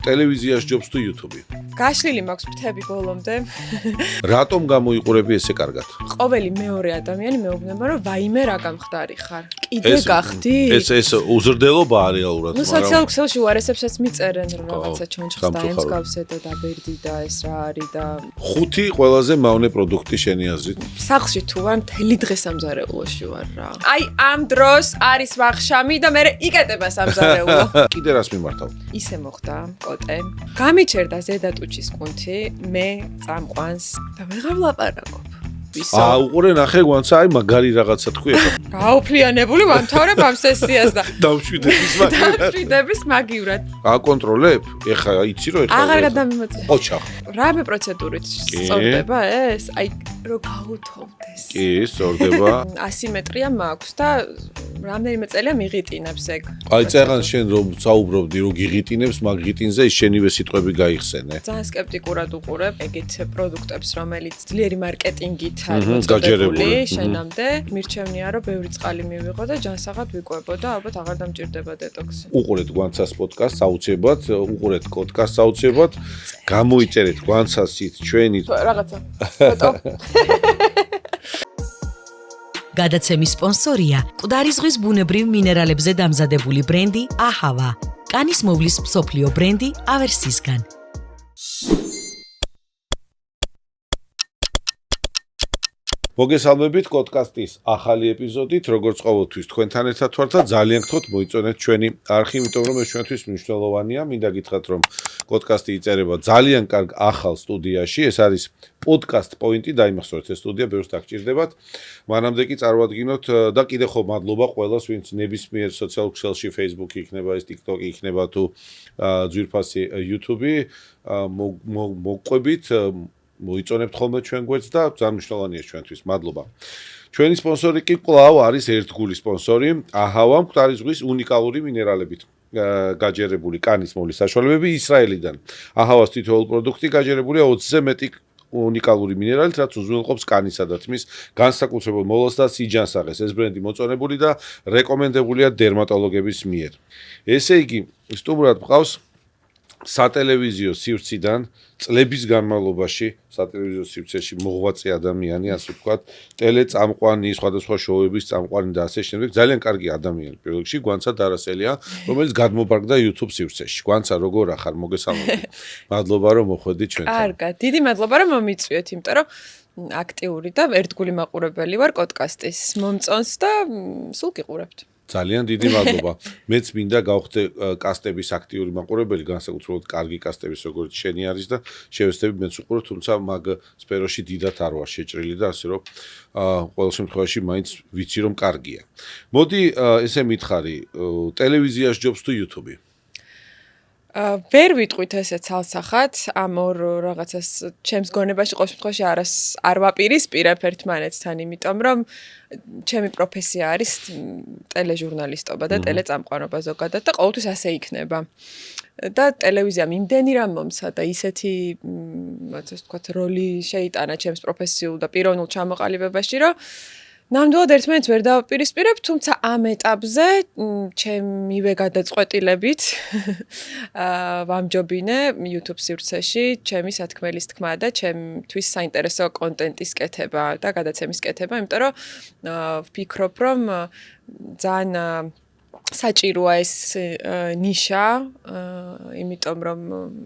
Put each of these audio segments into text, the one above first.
ტელევიზიაში ჯობს თუ YouTube-ი? გაშლილი მაქვს ფრთები ბოლომდე. რატომ გამოიყურები ესე კარგად? ყოველი მეორე ადამიანი მეუბნება, რომ ვაიმე რა გამხდარი ხარ. კიდე გახდი? ეს უზრდელობაა რეალურად, მაგრამ სოციალურ ქსელში უარესებსაც მიწერენ, რომ რაღაცა ჩონჩხს დაემსგავსე და დაბერდი და ეს რა არის და 5 ყველაზე მავნე პროდუქტი შენი აზრით? სახლში თუ ვარ, მთელი დღე სამზარეულოში ვარ რა. აი ამ დროს არის ვახშამი და მე იკეტება სამზარეულო. კიდე რას მიმართავ? ისე მოხდა, კოტე. გამიჩერდა ზედა ტუჩის კუნთი, მე წამყვანს და ვეღარ ვლაპარაკობ. უყურე ნახე გვანცა, აი მაგარი რაღაცა თქვი ახლა. გაუფლიანებული ვამთავრებ ამ სესიას და დავშვიდების მაგივრად. აკონტროლებ? ეხლა იცი რომ ეხლა აღარ გადამიმოწე. ოჩახ. რამე პროცედურით სწორდება ეს? აი რო გაუთოვდეს. კი, სწორდება. ასიმეტრია მაქვს და რამდენიმე წელია მიღიტინებს ეგ. აი წერან შენ რომ საუბრობდი რომ გიღიტინებს, მაგ ღიტინზე ის შენივე სიტყვები გაიხსენე. ძალიან სკეპტიკურად უყურებ ეგეთ პროდუქტებს, რომელიც ძლიერი მარკეტინგით გაჯერებული შენამდე. მირჩევნია რომ ბევრი წყალი მივიღო და ჯანსაღად ვიკვებო და ალბათ აღარ დამჭირდება დეტოქსი. უყურეთ გვანცას პოდკასტს აუცილებლად, უყურეთ კოდკასტს აუცილებლად, გამოიწერეთ გვანცასით ჩვენი რაღაცა. ფოტო. გადაცემის სპონსორია მკვდარი ზღვის ბუნებრივ მინერალებზე დამზადებული ბრენდი აჰავა. კანის მოვლის მსოფლიო ბრენდი ავერსისგან. მოგესალმებით კოდკასტის ახალი ეპიზოდით, როგორც ყოველთვის თქვენთან ერთად ვართ და ძალიან გთხოვთ მოიწონეთ ჩვენი არხი, იმიტომ რომ ეს ჩვენთვის მნიშვნელოვანია. მინდა გითხრათ, რომ კოდკასტი იწერება ძალიან კარგ ახალ სტუდიაში, ეს არის პოდკასტ პოინტი, დაიმახსოვრეთ ეს სტუდია, ბევრს დაგჭირდებათ. მანამდე კი წარმოვადგინოთ და კიდევ ხო მადლობა ყველას, ვინც ნებისმიერ სოციალურ ქსელში, Facebook იქნება, ეს TikTok იქნება თუ ძვირფასი YouTube-ი მოყვებით მოიწონებთ ხოლმე ჩვენ გვერდს და ძალიან მნიშვნელოვანია ჩვენთვის. მადლობა. ჩვენი სპონსორი კი კვლავ არის ერთგული სპონსორი, აჰავა, მკვდარი ზღვის უნიკალური მინერალებით გაჯერებული კანის მოვლის საშუალებები ისრაელიდან. აჰავას თითოეულ პროდუქტი გაჯერებულია 20-ზე მეტი უნიკალური მინერალით, რაც უზრუნველყოფს კანისა და თმის განსაკუთრებულ მოვლა და სიჯანსაღეს. ეს ბრენდი მოწონებული და რეკომენდებულია დერმატოლოგების მიერ. ესე იგი, სტუმრად მყავს სატელევიზიო სივრციდან წლების განმავლობაში სატელევიზიო სივრცეში მოღვაწე ადამიანი, ასე ვთქვათ, ტელეწამყვანი, სხვადასხვა შოუების წამყვანი და ასე შემდეგ, ძალიან კარგი ადამიანი პირველ რიგში, გვანცა დარასელია, რომელიც გადმობარგდა YouTube სივრცეში. გვანცა, როგორ ახარ, მოგესალმებით. მადლობა რომ მოხვედი ჩვენთან. კარგად, დიდი მადლობა რომ მომიწვიეთ, იმიტომ რომ აქტიური და ერთგული მაყურებელი ვარ კოდკასტის. მომწონს და სულ გიყურებთ. ძალიან დიდი მადლობა. მეც მინდა გავხდე კასტების აქტიური მაყურებელი, განსაკუთრებით კარგი კასტების როგორც შენი არის და შევეცდები მეც უყურო, თუმცა მაგ სფეროში დიდად არ ვარ შეჭრილი და ასე რომ ყოველ შემთხვევაში მაინც ვიცი რომ კარგია. მოდი ესე მითხარი, ტელევიზიაში ჯობს თუ YouTube-ი? ვერ ვიტყვით ესე ცალსახად ამ ორ რაღაცას ჩემს გონებაში ყოველ შემთხვევაში არ ვაპირისპირებ ერთმანეთთან, იმიტომ რომ ჩემი პროფესია არის ტელეჟურნალისტობა და ტელეწამყვანობა ზოგადად და ყოველთვის ასე იქნება. და ტელევიზიამ იმდენი რამ მომცა და ისეთი ასე ვთქვათ როლი შეიტანა ჩემს პროფესიულ და პიროვნულ ჩამოყალიბებაში, რომ ნამდვილად ერთმანეთს ვერ დავაპირისპირებ, თუმცა ამ ეტაპზე ჩემივე გადაწყვეტილებით ვამჯობინე YouTube სივრცეში ჩემი სათქმელის თქმა და ჩემთვის საინტერესო კონტენტის კეთება და გადაცემის კეთება, იმიტომ რომ ვფიქრობ, რომ ძალიან საჭიროა ეს ნიშა, იმიტომ რომ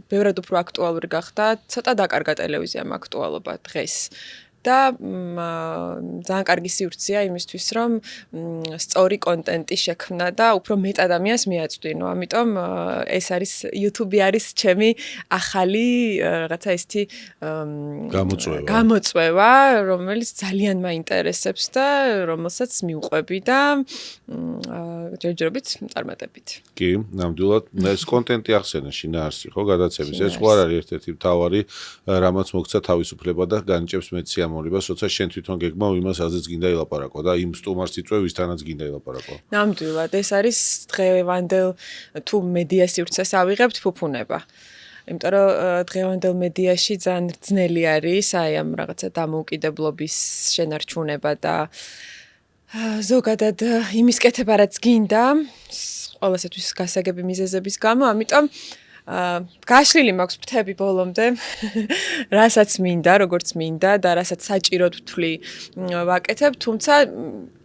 ბევრად უფრო აქტუალური გახდა, ცოტა დაკარგა ტელევიზიამ აქტუალობა დღეს. და ძალიან კარგი სივრცეა იმისთვის, რომ სწორი კონტენტი შექმნა და უფრო მეტ ადამიანს მიაწვდინო. ამიტომ ეს არის YouTube-ი არის ჩემი ახალი რაღაცა ესეთი გამოწვევა, რომელიც ძალიან მაინტერესებს და რომელსაც მივყვები და ჯერჯერობით წარმატებით. კი, ნამდვილად, ეს კონტენტი ახსენე შინაარსი, ხო, გადაცემის. ეს ხო არ არის ერთ-ერთი მთავარი, რამაც მოგცა თავისუფლება და განიჭებს მეც სიამოვნებას, როცა შენ თვითონ გეგმავ იმას, რაზეც გინდა ილაპარაკო და იმ სტუმარს იწვევ, ვისთანაც გინდა ილაპარაკო. ნამდვილად, ეს არის დღევანდელ თუ მედია სივრცეს ავიღებთ ფუფუნება. იმიტომ რომ დღევანდელ მედიაში ძალიან ძნელი არის აი ამ რაღაცა დამოუკიდებლობის შენარჩუნება და ზოგადად იმის კეთება რაც გინდა, ყველასათვის გასაგები მიზეზების გამო, ამიტომ გაშლილი მაქვს ფრთები ბოლომდე, რასაც მინდა, როგორც მინდა და რასაც საჭიროდ ვთვლი ვაკეთებ, თუმცა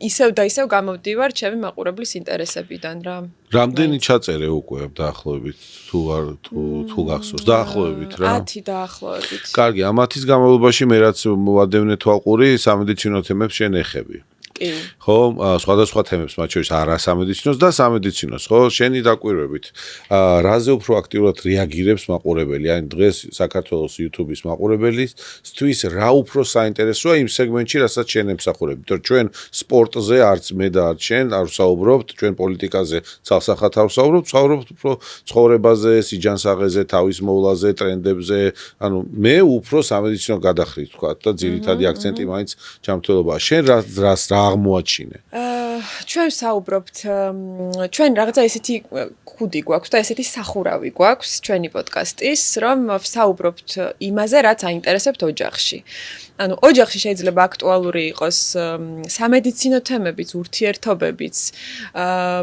ისევ და ისევ გამოვდივარ ჩემი მაყურებლის ინტერესებიდან რა. რამდენი ჩაწერე უკვე დაახლოებით თუ გახსოვს დაახლოებით რა 10 დაახლოებით. კარგი ამ 10-ის განმავლობაში მე რაც მოვადევნე თვალყური სამედიცინო თემებს შენ ეხები კი. ხო სხვადასხვა თემებს მათ შორის არასამედიცინოს და სამედიცინოს ხო შენი დაკვირვებით რაზე უფრო აქტიურად რეაგირებს მაყურებელი აი დღეს საქართველოს YouTube-ის მაყურებელისთვის რა უფრო საინტერესოა იმ სეგმენტში რასაც შენ ემსახურებ იმიტომ ჩვენ სპორტზე არც მე და არც შენ არ ვსაუბრობთ ჩვენ პოლიტიკაზე ცალსახად არ ვსაუბრობთ უფრო ცხოვრებაზე სიჯანსაღეზე თავის მოვლაზე ტრენდებზე ანუ მე უფრო სამედიცინო გადახრით თქვა და ძირითადი აქცენტი მაინც ჯანმრთელობაა შენ რას რა აღმოაჩინე ჩვენ საუბრობთ ჩვენ რაღაცა ესეთი ხუდი გვაქვს და ესეთი სახურავი გვაქვს ჩვენი პოდკასტის რომ ვსაუბრობთ იმაზე რაც აინტერესებთ ოჯახში ანუ ოჯახში შეიძლება აქტუალური იყოს სამედიცინო თემებიც ურთიერთობებიც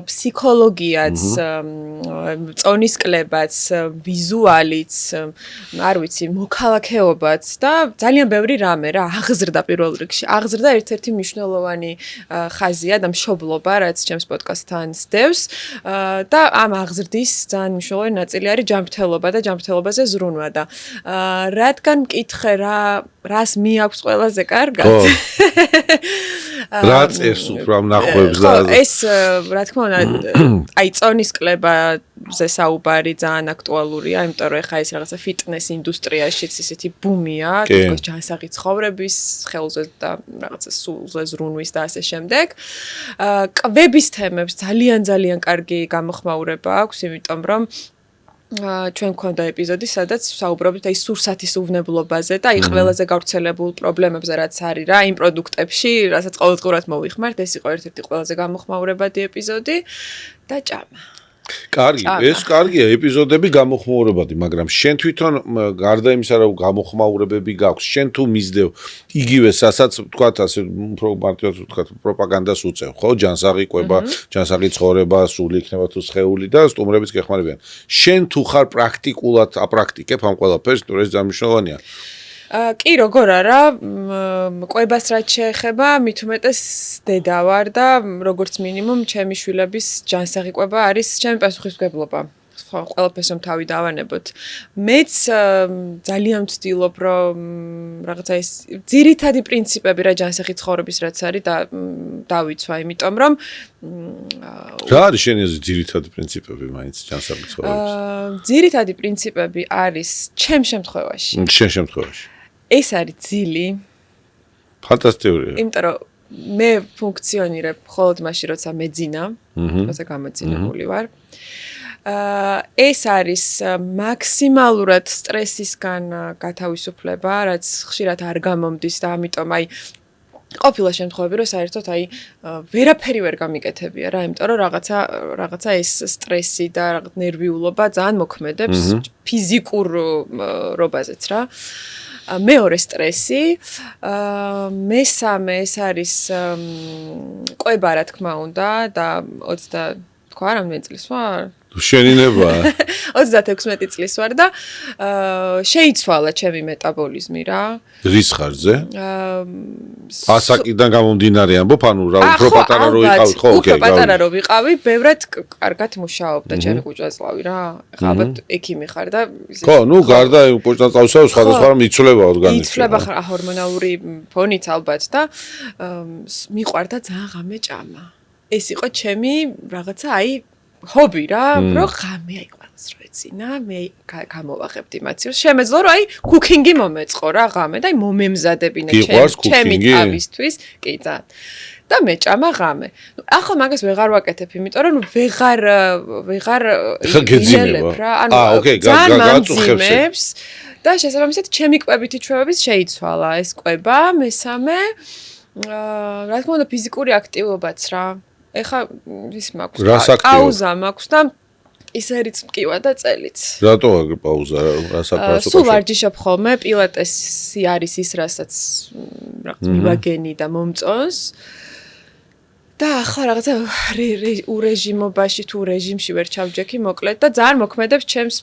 ფსიქოლოგიაც წონისკლებაც ვიზუალიც არ ვიცი მოქალაქეობაც და ძალიან ბევრი რამე რა აღზრდა პირველ რიგში აღზრდა ერთ-ერთი მნიშვნელოვანი ხაზია და მშობლობა რაც ჩემს პოდკასტთან სდევს და ამ აღზრდის ძალიან მნიშვნელოვანი ნაწილი არის ჯანმრთელობა და ჯანმრთელობაზე ზრუნვა და რადგან მკითხე რას მიაქვს ყველაზე კარგად რა წერს უფრო ამ ნახვებს და ეს რა თქმა უნდა აი წონისკლებაზე საუბარი ძალიან აქტუალურია იმიტომ რომ ეხა ეს რაღაცა ფიტნეს ინდუსტრიაშიც ისეთი ბუმია თითქოს ჯანსაღი ცხოვრების ხელზე და რაღაცა სულზე ზრუნვის და ასე შემდეგ კვების თემებს ძალიან კარგი გამოხმაურება აქვს იმიტომ რომ ჩვენ გვქონდა ეპიზოდი, სადაც საუბრობთ აი სურსათის უვნებლობაზე და აი ყველაზე გავრცელებულ პრობლემებზე რაც არის რა იმ პროდუქტებში, რასაც ყოველდღურად მოვიხმართ, ეს იყო ერთ-ერთი ყველაზე გამოხმაურებადი ეპიზოდი და ჭამა. კარგი, ეს კარგია ეპიზოდები გამოხმაურებადი, მაგრამ შენ თვითონ გარდა იმისა, რომ გამოხმაურებები გაქვს, შენ თუ მისდევ იგივე სასაც ვთქვათ, ასე უფრო მარტივად ვთქვათ, პროპაგანდას უწევ, ხო, ჯანსაღი ყვება, ჯანსაღი ცხოვრება, სული იქნება თუ სხეული და სტუმრებიც გეხმარებიან. შენ თუ ხარ პრაქტიკულად აპრაქტიკებ ამ ყველაფერს, თუ ეს მნიშვნელოვანია. კი, როგორ არა, ყვებას რაც შეეხება, მით უმეტეს დედა ვარ და როგორც მინიმუმ ჩემი შვილების ჯანსაღი ყვება არის ჩემი პასუხისმგებლობა. ყველაფერს რომ თავი დავანებოთ. მეც ძალიან ვცდილობ რომ რაღაცა ეს ძირითადი პრინციპები რა ჯანსაღი ცხოვრების რაც არის და დავიცვა, იმიტომ რომ რა არის შენი ძირითადი პრინციპები მაინც ჯანსაღი ცხოვრების? ძირითადი პრინციპები არის ჩემ შემთხვევაში. შენ შემთხვევაში. ეს არის ძილი. ფანტასტიკურია. იმიტომ რომ მე ფუნქციონირებ მხოლოდ მაშინ როცა მეძინა, როცა გამოძინებული ვარ. ეს არის მაქსიმალურად სტრესისგან გათავისუფლება, რაც ხშირად არ გამომდის და ამიტომ აი ყოფილა შემთხვევები, რომ საერთოდ აი ვერაფერი ვერ გამიკეთებია რა, იმიტომ რომ რაღაცა ეს სტრესი და რაღაც ნერვიულობა ძალიან მოქმედებს ფიზიკურ რობაზეც რა. მეორე სტრესი, მესამე ეს არის ყვება რა თქმა უნდა და 20 თქვა რამდენი წლის ვარ? შენინება 36 წლის ვარ და შეიცვალა ჩემი მეტაბოლიზმი რა. რის ხარჯზე? ასაკიდან გამომდინარე ამბობ, ანუ რა უფრო პატარა რო იყავი, ხო, ოკეი. უფრო პატარა რო ვიყავი, ბევრად კარგად მუშაობდა ჩემი კუჭვაწლავი რა. ეხლა ალბათ ექიმი ხარ და ხო, ნუ გარდა კუჭვაწლავისა სხვადასხვა რამ იცვლება ორგანიზმი. იცვლება ჰორმონალური ფონით ალბათ და მიყვარდა ძალიან ღამე ჭამა. ეს იყო ჩემი რაღაცა აი ჰობი რა, რო ღამე აი ყველას რო ეცინა, მე გამოვაღებდი იმაცი. შემეძლო რომ აი კუქინგი მომეწყო რა ღამე და აი მომემზადებინა ჩემი თავისთვის, კი ძალიან. და მე ჭამა ღამე. ნუ ახლა magas ვეღარ ვაკეთებ, იმიტომ რომ ვეღარ გეძინებ რა. ოკეი, გაწუხებს. და შესაბამისად ჩემი კვებითი ჩვევების შეიცვალა ეს კვება, მესამე რა თქმა უნდა ფიზიკური აქტივობაც რა. ეხა ის მაქვს პაუზა მაქვს და ისე რიცმკივა და წელიც. რატო აგ პაუზა რა საფრთხე? სულ ვარჯიშობ ხოლმე, პილატესი არის ის, რასაც რაღაც მივაგენი და მომწონს. და ახლა რაღაცა ურეჟიმობაში თუ რეჟიმში ვერ ჩავჯექი მოკლედ და ძალიან მოქმედებს ჩემს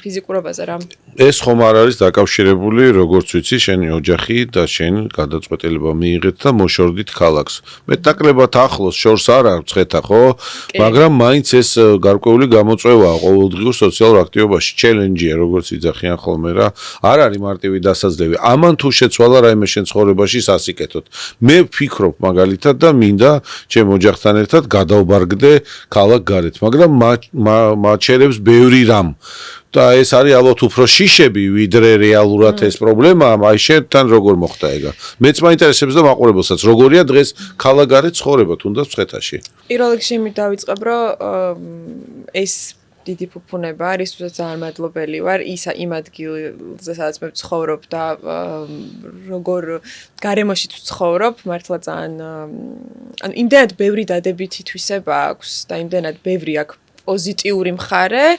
ფიზიკურობაზე რა. ეს ხომ არ არის დაკავშირებული, როგორც ვიცი, შენი ოჯახი და შენ გადაწყვეტილება მიიღეთ და მოშორდით ქალაქს. მეტნაკლებად ახლოს შორს არ აქვს ხეთა, ხო? მაგრამ მაინც ეს გარკვეული გამოწვევაა ყოველდღიურ სოციალურ აქტივობაში, ჩელენჯია, როგორც იძახიან ხოლმე რა. არ არის მარტივი დასაძლევი. ამან თუ შეცვალა რაიმე შენ ცხოვრებაში სასიკეთოდ. მე ვფიქრობ მაგალითად და მინდა ჩემ ოჯახთან ერთად გადავბარგდე ქალაქ გარეთ, მაგრამ მაჩერებს ბევრი რამ. და ეს არის ალბათ უფრო შიშები, ვიდრე რეალურად ეს პრობლემაა, აი შენთან როგორ მოხდა ეგა. მეც მაინტერესებს და მაყურებელსაც, როგორია დღეს ქალაქ გარეთ ცხოვრება, თუნდაც მცხეთაში. პირველ რიგში მე დავიწყებ, რომ ეს დიდი ფუფუნება არის, თუმცა ძალიან მადლობელი ვარ იმ ადგილზე, სადაც მე ვცხოვრობ და როგორ გარემოში ვცხოვრობ, მართლა ძალიან ანუ იმდენად ბევრი დადებითი თვისება აქვს და იმდენად ბევრი აქვს პოზიტიური მხარე,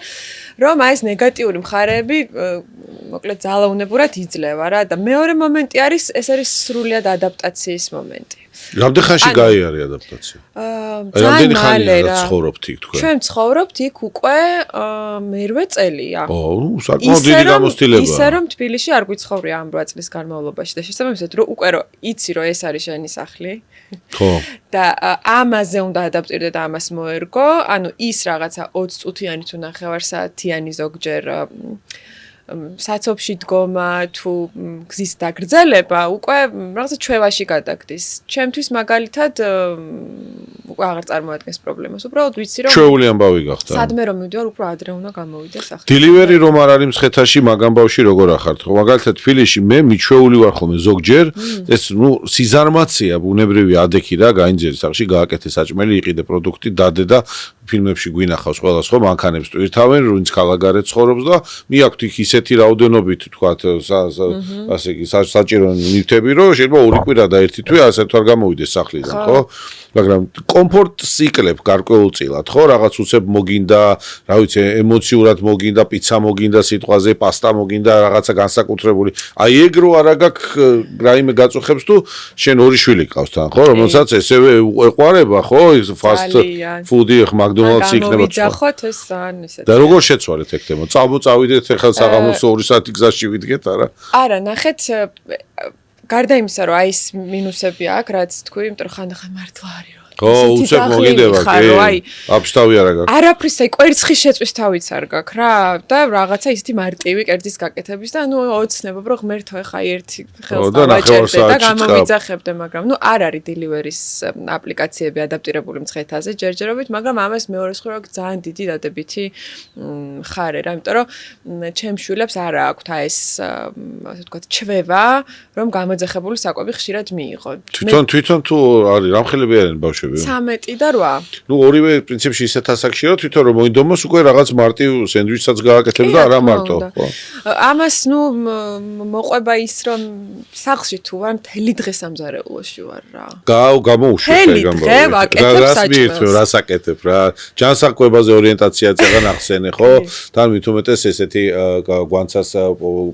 რომ აი ეს ნეგატიური მხარეები მოკლედ ძალაუნებურად იძლევა რა და მეორე მომენტი არის ეს არის სრულიად ადაპტაციის მომენტი. რამდენ ხანში გაიარე ადაპტაცია? ძალიან მალე რა. ცხოვრობთ იქ თქვენ? ჩვენ ცხოვრობთ იქ უკვე მერვე წელია. საკმაოდ დიდი გამოცდილებაა. ისე რომ თბილისში არ გვიცხოვრია ამ 8 წლის განმავლობაში და შესაბამისად რომ უკვე რომ იცი რომ ეს არის შენი სახლი. ხო. და ამაზე უნდა ადაპტირდე და ამას მოერგო, ანუ ის რაღაცა 20 წუთიანი თუ ნახევარსაათიანი ზოგჯერ საცობში დგომა თუ გზის დაგრძელება უკვე რაღაცა ჩვევაში გადაგდის. ჩემთვის მაგალითად უკვე აღარ წარმოადგენს პრობლემას. უბრალოდ ვიცი რომ ჩვეული ამბავი გახდა. სადმე რომ მივდივარ, უფრო ადრე უნდა გამოვიდე სახლი. დილივერი რომ არ არის მცხეთაში, მაგ ამბავში როგორ ახართ? ხო, მაგალითად თბილისში მე მიჩვეული ვარ ხოლმე ზოგჯერ, ეს სიზარმაცია, ბუნებრივი ადექი რა, გაინძიერი სახლში, გააკეთე საჭმელი, იყიდე პროდუქტი, დადე და ფილმებში გვინახავს ყველას ხო მანქანებს ტვირთავენ, ვინც ქალაქ გარეთ ცხოვრობს და მიაქვთ იქ ისეთი რაოდენობით თქვათ, ასე იგი საჭირო ნივთები, რომ შეიძლება ორი კვირა და ერთი თვე ასე თუ არ გამოვიდეს სახლიდან, ხო? მაგრამ კომფორტს იკლებ გარკვეულწილად, ხო? რაღაც უცებ მოგინდა, რა ვიცი, ემოციურად მოგინდა, პიცა მოგინდა სიტყვაზე, პასტა მოგინდა, რაღაცა განსაკუთრებული. აი ეგ რო არა გაქვს რაიმე გაწუხებს თუ შენ ორი შვილი გყავს თან, ხო? რომელსაც ესევე ეყვარება, ხო? ფასტ ფუდი მაკდონალდსი იქნება. ვიძახოთ ეს ძალიან ისეთი. და როგორ შეცვალეთ ეგ თემა? წავიდეთ ახლა საღამოს 2 საათი გზაში ვიდგეთ, არა? არა, ნახეთ გარდა იმისა, რომ აი ეს მინუსები აქვს, რაც თქვი, იმიტომ რომ ხანდახან მართლა არის რომ ხო, უცებ მოგინდება, კი. აფშტავი არა გაქვს. არაფრის აი კვერცხის შეწვის თავიც არ გაქვს რა და რაღაცა ისეთი მარტივი კერძის გაკეთების და ნუ ოცნებობ რომ ღმერთო ახლა ერთი ხელს დავაჭერდე და გამოვიძახებდე, მაგრამ ნუ არ არის დილივერის აპლიკაციები ადაპტირებული მცხეთაზე ჯერჯერობით, მაგრამ ამას მეორე მხრივ აქვს ძალიან დიდი დადებითი მხარე რა, იმიტომ რომ ჩემ შვილებს არ აქვთ აი ეს ასე ვთქვათ ჩვევა, რომ გამოძახებული საკვები ხშირად მიიღონ. თვითონ თუ არის რამხელები არიან ბავშვები? 13 და 8. ნუ ორივე პრინციპში ისეთ ასაკში რომ თვითონ რომ მოინდომოს უკვე რაღაც მარტივ სენდვიჩსაც გააკეთებს და არა მარტო, ხო? ამას ნუ მოყვება ის რომ სახლში თუ ვარ მთელი დღე სამზარეულოში ვარ რა. გამოუშვებ ეგ ამბავი. რას აკეთებ რა? ჯანსაღკვებაზე ორიენტაცია წეგან ახსენე, ხო? თან მით უმეტეს ესეთი გვანცას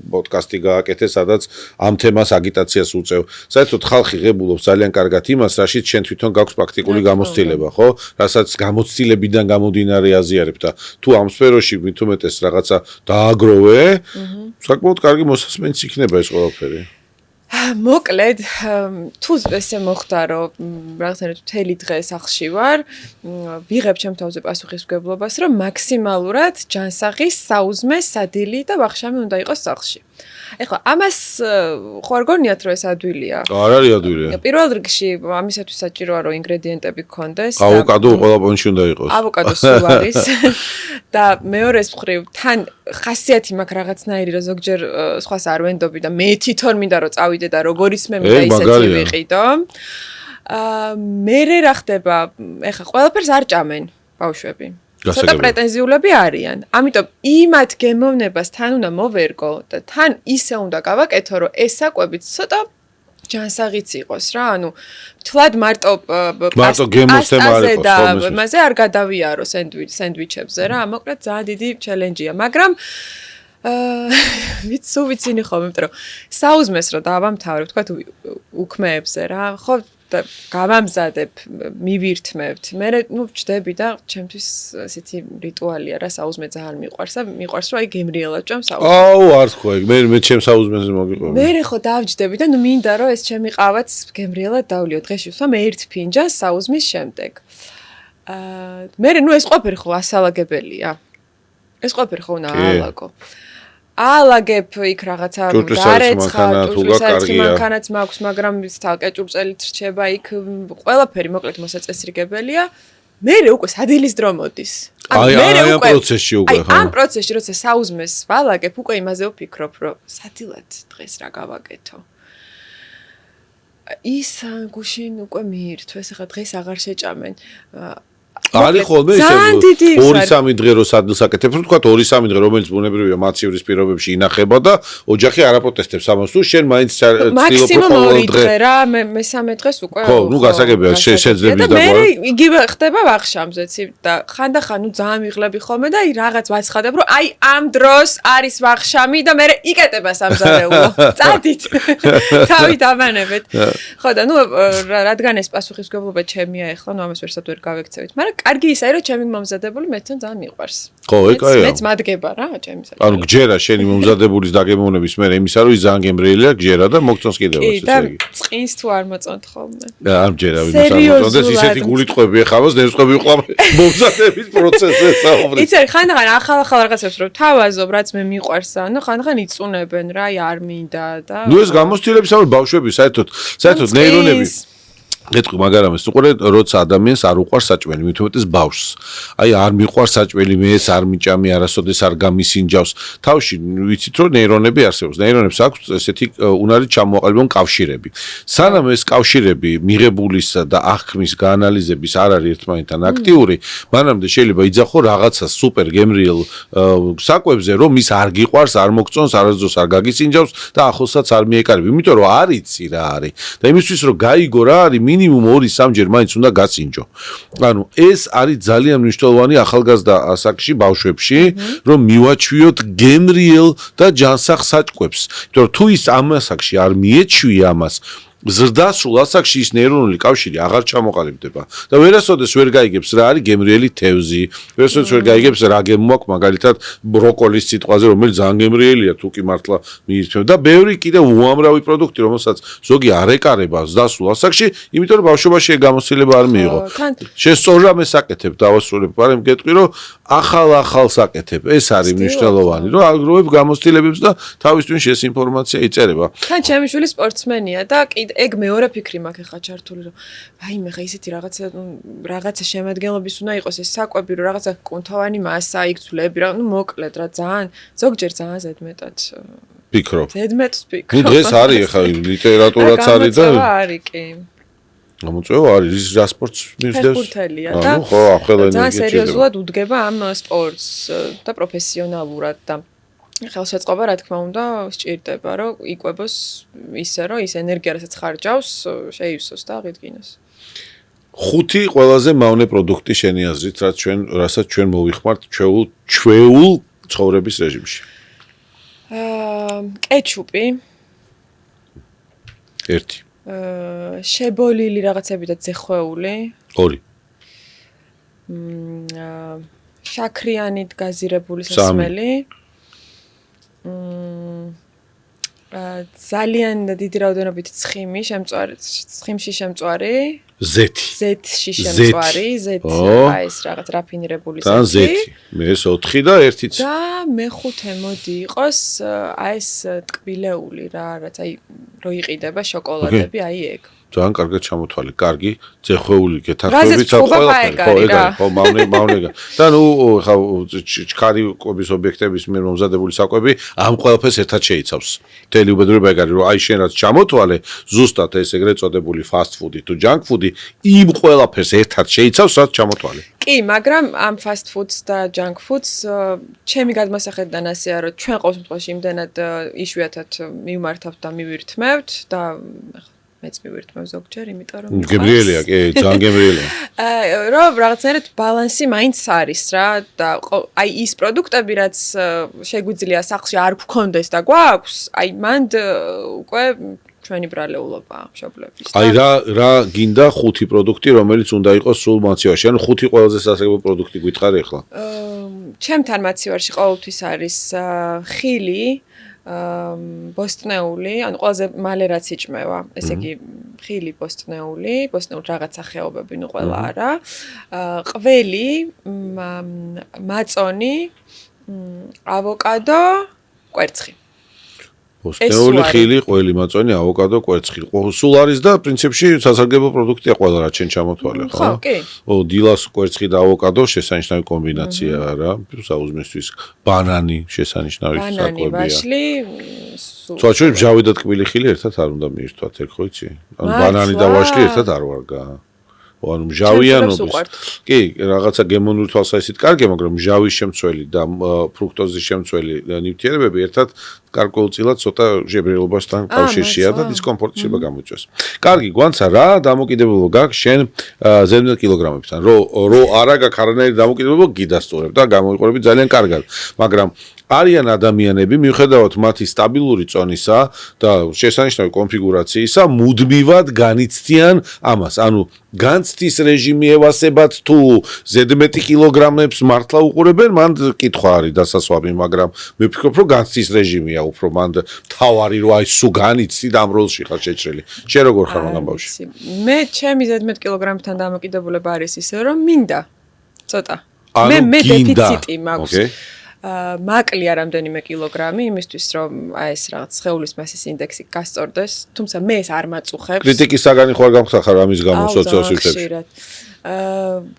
პოდკასტი გააკეთე, სადაც ამ თემას აგიტაციას უწევ. საერთოდ ხალხი ღებულობს ძალიან კარგად იმას, რაშიც შენ თვითონ გაქვს პრაქტიკული გამოცდილება, ხო? რასაც გამოცდილებიდან გამომდინარე აზიარებ და თუ ამ სფეროში მით უმეტეს რაღაცა დააგროვე, საკმაოდ კარგი მოსასმენიც იქნება ეს ყველაფერი. მოკლედ, თუ ესე მოხდა, რომ რაღაცნაირად მთელი დღე სახლში ვარ, ვიღებ ჩემ თავზე პასუხისმგებლობას, რომ მაქსიმალურად ჯანსაღი, საუზმე, სადილი და ვახშამი უნდა იყოს სახლში. ეხლა ამას ხო არ გონიათ რომ ეს ადვილია? არ არის ადვილია. პირველ რიგში ამისათვის საჭიროა რომ ინგრედიენტები გქონდეს. ავოკადო ყველა პონჩი უნდა იყოს. ავოკადო სულ არის. და მეორეს მხრივ თან ხასიათი მაქვს რაღაცნაირი რომ ზოგჯერ სხვას არ ვენდობი და მე თვითონ მინდა რომ წავიდე და როგორიც მე მინდა ისეთი ვიყიდო. მე რა ხდება? ეხლა ყველაფერს არ ჭამენ ბავშვები. ცოტა პრეტენზიულები არიან. ამიტომ იმათ გემოვნებას თან უნდა მოვერგო და თან ისე უნდა გავაკეთო, რომ ეს საკვებიც ცოტა ჯანსაღიც იყოს რა. ანუ თლად მარტო პასტაზე და მასე არ გადავიარო სენდვიჩებზე რა. მოკლედ ძალიან დიდი ჩელენჯია, მაგრამ ვიცინი ხოლმე, იმიტომ რომ საუზმეს რო დავამთავრებ, თქვა უქმეებზე რა. ხო და გავამზადებ, მივირთმევთ. მე ვჭდები და ჩემთვის ესეთი რიტუალია რა, საუზმე ძალიან მიყვარს და მიყვარს რომ აი გემრიელად ჭამ საუზმე. აუ, არ თქვა ეგ. მე ჩემ საუზმეზე მოგიყვება. მე ხო დავჯდები და მინდა რომ ეს ჩემი ყავაც გემრიელად დავლიო დღეში ვსვამ ერთ ფინჯანს საუზმის შემდეგ. მე ეს ყველაფერი ხო ასალაგებელია. ეს ყველაფერი ხო უნდა აალაგო. ალაგებ იქ რაღაცა გარეცხა, მანქანაც მაქვს, მაგრამ თალკე ჭურჭელით რჩება იქ ყველაფერი მოკლედ მოსაწესრიგებელია. მე უკვე სადილის დრო მოდის. ამ პროცესში უკვე ხო. ამ პროცესში როცა საუზმეს ვალაგებ, უკვე იმაზე ვფიქრობ, რომ სადილად დღეს რა გავაკეთო. ის გუშინ უკვე მიირთვეს, ახლა დღეს აღარ შეჭამენ. არის ხოლმე ისე 2-3 დღე რო სადილს აკეთებ, რომ თქვა 2-3 დღე რომელიც ბუნებრივია მაცივრის პირობებში ინახება და ოჯახი არ აპროტესტებს ამას, თუ შენ მაინც ცდილობ ყოველ დღე რა, მე-3 დღეს უკვე ხო, ნუ გასაგებია შეძლებს და მე იგივე ხდება ვახშამზეც და ხანდახან ნუ ძალიან მიღლები ხოლმე და რაღაც ვაცხადებ, რომ აი ამ დროს არის ვახშამი და მე იკეტება სამზარეულო. წადით. თავით ამანებეთ. ხო და ნუ რადგან ეს პასუხისმგებლობა ჩემია ახლა, ნუ ამას ვერსად ვერ გავექცევით, მაგრამ კარგი ისაა რომ ჩემი მომზადებული მეთან ძალიან მიყვარს. ხო, ეკაია. მეც მადგება რა ჩემი საკითხი. ანუ გჯერა შენი მომზადებულის დაგემოვნების მერე იმისა რომ ის ძალიან გემრიელია, გჯერა და მოგწონს კიდევ ასე იგი. და წინს თუ არ მოწონთ ხოლმე. არ მჯერა ვინმე სამწონდეს ისეთი გულიტყვები ეხავას ნესყვები ყვა მომზადების პროცესზე საუბრობ. იცი ხანდახან ახალ რაღაცებს რომ თავაზობ რაც მე მიყვარს, ანუ ხანდახან იწუნებენ რა, აი არ მინდა და ნუ ეს გამოცდილების ამბავი ბავშვები საერთოდ ნეირონები ეთქვი, მაგრამ ეს უყურე როცა ადამიანს არ უყვარს საჭმელი, მით უმეტეს ბავშვს. აი არ მიყვარს საჭმელი, მეც არ მიჭამი, არასოდეს არ გამისინჯავს. თავში ვიცით რომ ნეირონები არსებობს. ნეირონებს აქვს ესეთი უნარი ჩამოაყალიბონ კავშირები. სანამ ეს კავშირები მიღებულისა და აღქმის გაანალიზების არ არის ერთმანეთთან აქტიური, მანამდე შეიძლება იძახო რაღაცა სუპერ გემრიელ საკვებზე, რომ ის არ გიყვარს, არ მოგწონს, არასდროს არ გაგისინჯავს და ახლოსაც არ მიეკარები. იმიტომ რომ არ იცი რა არის. და იმისთვის რომ გაიგო რა არის მინიმუმ 2-3 მაინც უნდა გასინჯო. ანუ ეს არის ძალიან მნიშვნელოვანი ახალგაზრდა ასაკში, ბავშვებში, რომ მივაჩვიოთ გემრიელ და ჯანსაღ საჭკვებს. იმიტომ რომ თუ ის ამ ასაკში არ მიეჩვია ამას, ზრდასრულ ასაკში ის ნეირონული კავშირი აღარ ჩამოყალიბდება და ვერასოდეს ვერ გაიგებს რა არის გემრიელი თევზი, ვერასოდეს ვერ გაიგებს რა გემო აქვს მაგალითად ბროკოლის სიტყვაზე, რომელიც ძალიან გემრიელია თუ კი მართლა მიირთმევ და ბევრი კიდე უამრავი პროდუქტი, რომელსაც ზოგი არ ეკარება ზრდასრულ ასაკში, იმიტომ რომ ბავშვობაში ეგ გამოცდილება არ მიიღო. შენ სწორ რამეს აკეთებ, დავასრულებ, მაგრამ გეტყვი რომ ახალს აკეთებ. ეს არის მნიშვნელოვანი, რომ აგროვებ გამოცდილებებს და თავის ტვინში ეს ინფორმაცია იწერება. თან ჩემი შვილი სპორტსმენია და ეგ მეორე ფიქრი მაქვს ახლა ჩართული რომ ვაიმე ხა ისეთი რაღაცა შემადგენლობის უნდა იყოს ეს საკვები რომ რაღაცა კუნთოვანი მასა იქ ძვლები რა ნუ მოკლედ რა ძალიან ზოგჯერ ძალიან ზედმეტად ფიქრობ. ზედმეტს ფიქრობ. ნუ დღეს არის ახლა ლიტერატურაც არის და არის კი. გამოწვევა არის ის რა სპორტს მისდევს? ფეხბურთელია და ანუ ხო ახლა ენერგია ძალიან სერიოზულად უდგება ამ სპორტს და პროფესიონალურად და ხელშეწყობა რა თქმა უნდა სჭირდება რომ იკვებოს ისე რომ ის ენერგია რასაც ხარჯავს შეივსოს და აღიდგინოს. 5 ყველაზე მავნე პროდუქტი შენი აზრით რასაც ჩვენ მოვიხმართ ჩვეულ ცხოვრების რეჟიმში. კეჩუპი. 1. შებოლილი რაღაცები და ძეხვეული. 2. შაქრიანით გაზირებული სასმელი. ძალიან დიდი რაოდენობით ცხიმში შემწვარი. ზეთში შემწვარი, აი ეს რაღაც რაფინირებული ზეთი. და ზეთი. მე ეს 4 და 1-იც. და მე-5 მოდი იყოს აი ეს ტკბილეული რა, რაც აი რო იყიდება შოკოლადები, აი ეგ. ძალიან კარგად ჩამოთვალე, კარგი, ძეხვეული გეთანხმებით ყველაფერი, ხო, მავნე. და ნუ ხა ჩქარი კვების ობიექტების მიერ მომზადებული საკვები ამ ყველაფერს ერთად შეიცავს. მთელი უბედურება ეგ არის, რომ აი შენ რაც ჩამოთვალე, ზუსტად ეს ეგრეთ წოდებული fast food-ი თუ junk food-ი იმ ყველაფერს ერთად შეიცავს, რაც ჩამოთვალე. კი, მაგრამ ამ fast foods და junk foods ჩემი გადმოსახედიდან ასეა, რომ ჩვენ ყოველ შემთხვევაში იმდენად იშვიათად მივმართავთ და მივირთმევთ და მეც მივირთმევ ზოგჯერ, იმიტომ რომ გემრიელია, კი, ძალიან გემრიელია. რომ რაღაცნაირად ბალანსი მაინც არის რა და აი ის პროდუქტები, რაც შეგვიძლია სახლში არ გქონდეს და გვაქვს, აი მანდ უკვე ჩვენი ბრალეულობა მშობლების. აი რა გინდა 5 პროდუქტი, რომელიც უნდა იყოს სულ მაცივარში. ანუ 5 ყველაზე სასაგებო პროდუქტი გითხარი ახლა. ჩემთან მაცივარში ყოველთვის არის ხილი, ბოსტნეული, ანუ ყველაზე მალე რაც იჭმევა, ესე იგი ხილი, ბოსტნეული რაღაცა ხეობები, ნუ ყველა არა. ყველი, მაწონი, ავოკადო, კვერცხი. ბოსტნეული, ხილი, ყველი, მაწონი, ავოკადო, კვერცხი. სულ არის და პრინციპში სასარგებლო პროდუქტია ყველა რა ჩვენ ჩამოთვალე, ხო? ხო, კი. დილას კვერცხი და ავოკადო შესანიშნავი კომბინაციაა რა. საუზმესთვის ბანანი შესანიშნავი საკვებია. ბანანი, ვაშლი, თუმცა ჩვენ მჟავი და ტკბილი ხილი ერთად არ უნდა მიირთვათ, ეგ ხო იცი? ანუ ბანანი და ვაშლი ერთად არ ვარგა. ანუ მჟავიანობის. კი, რაღაცა გემონური თვალსაზრისით კარგია, მაგრამ მჟავის შემცველი და ფრუქტოზის შემცველი ნივთიერებები ერთად გარკვეულწილად ცოტა შებრუნებასთან კავშირშია და დისკომფორტი შეიძლება გამოიწვიოს. კარგი, გვანცა რა დამოკიდებულება გაქვს შენ ზედმეტ კილოგრამებთან? რო არა გაქვს არანაირი დამოკიდებულება გიდასტურებ და გამოიყურები ძალიან კარგად. მაგრამ არიან ადამიანები, მიუხედავად მათი სტაბილური წონისა და შესანიშნავი კონფიგურაციისა, მუდმივად განიცდიან ამას. ანუ განცდის რეჟიმი ევასებათ თუ ზედმეტი კილოგრამებს მართლა უყურებენ, მან კითხვა არის დასასვამი, მაგრამ მე ვფიქრობ, რომ განცდის რეჟიმია უფრო მან თავარი რო აი სულ განიცდით ამ როლში ხარ შეჭრილი. შენ როგორ ხარ მაგ ამბავში? მე ჩემი ზედმეტ კილოგრამთან დამოკიდებულება არის ისე, რომ მინდა ცოტა. მე დეფიციტი მაქვს. მაკლია რამდენიმე კილოგრამი იმისთვის რომ აი ეს რაღაც სხეულის მასის ინდექსი გასწორდეს, თუმცა მე ეს არ მაწუხებს. კრიტიკის საგანი ხარ გამხსახარ ამის გამო სოციალურ სივრცეებში.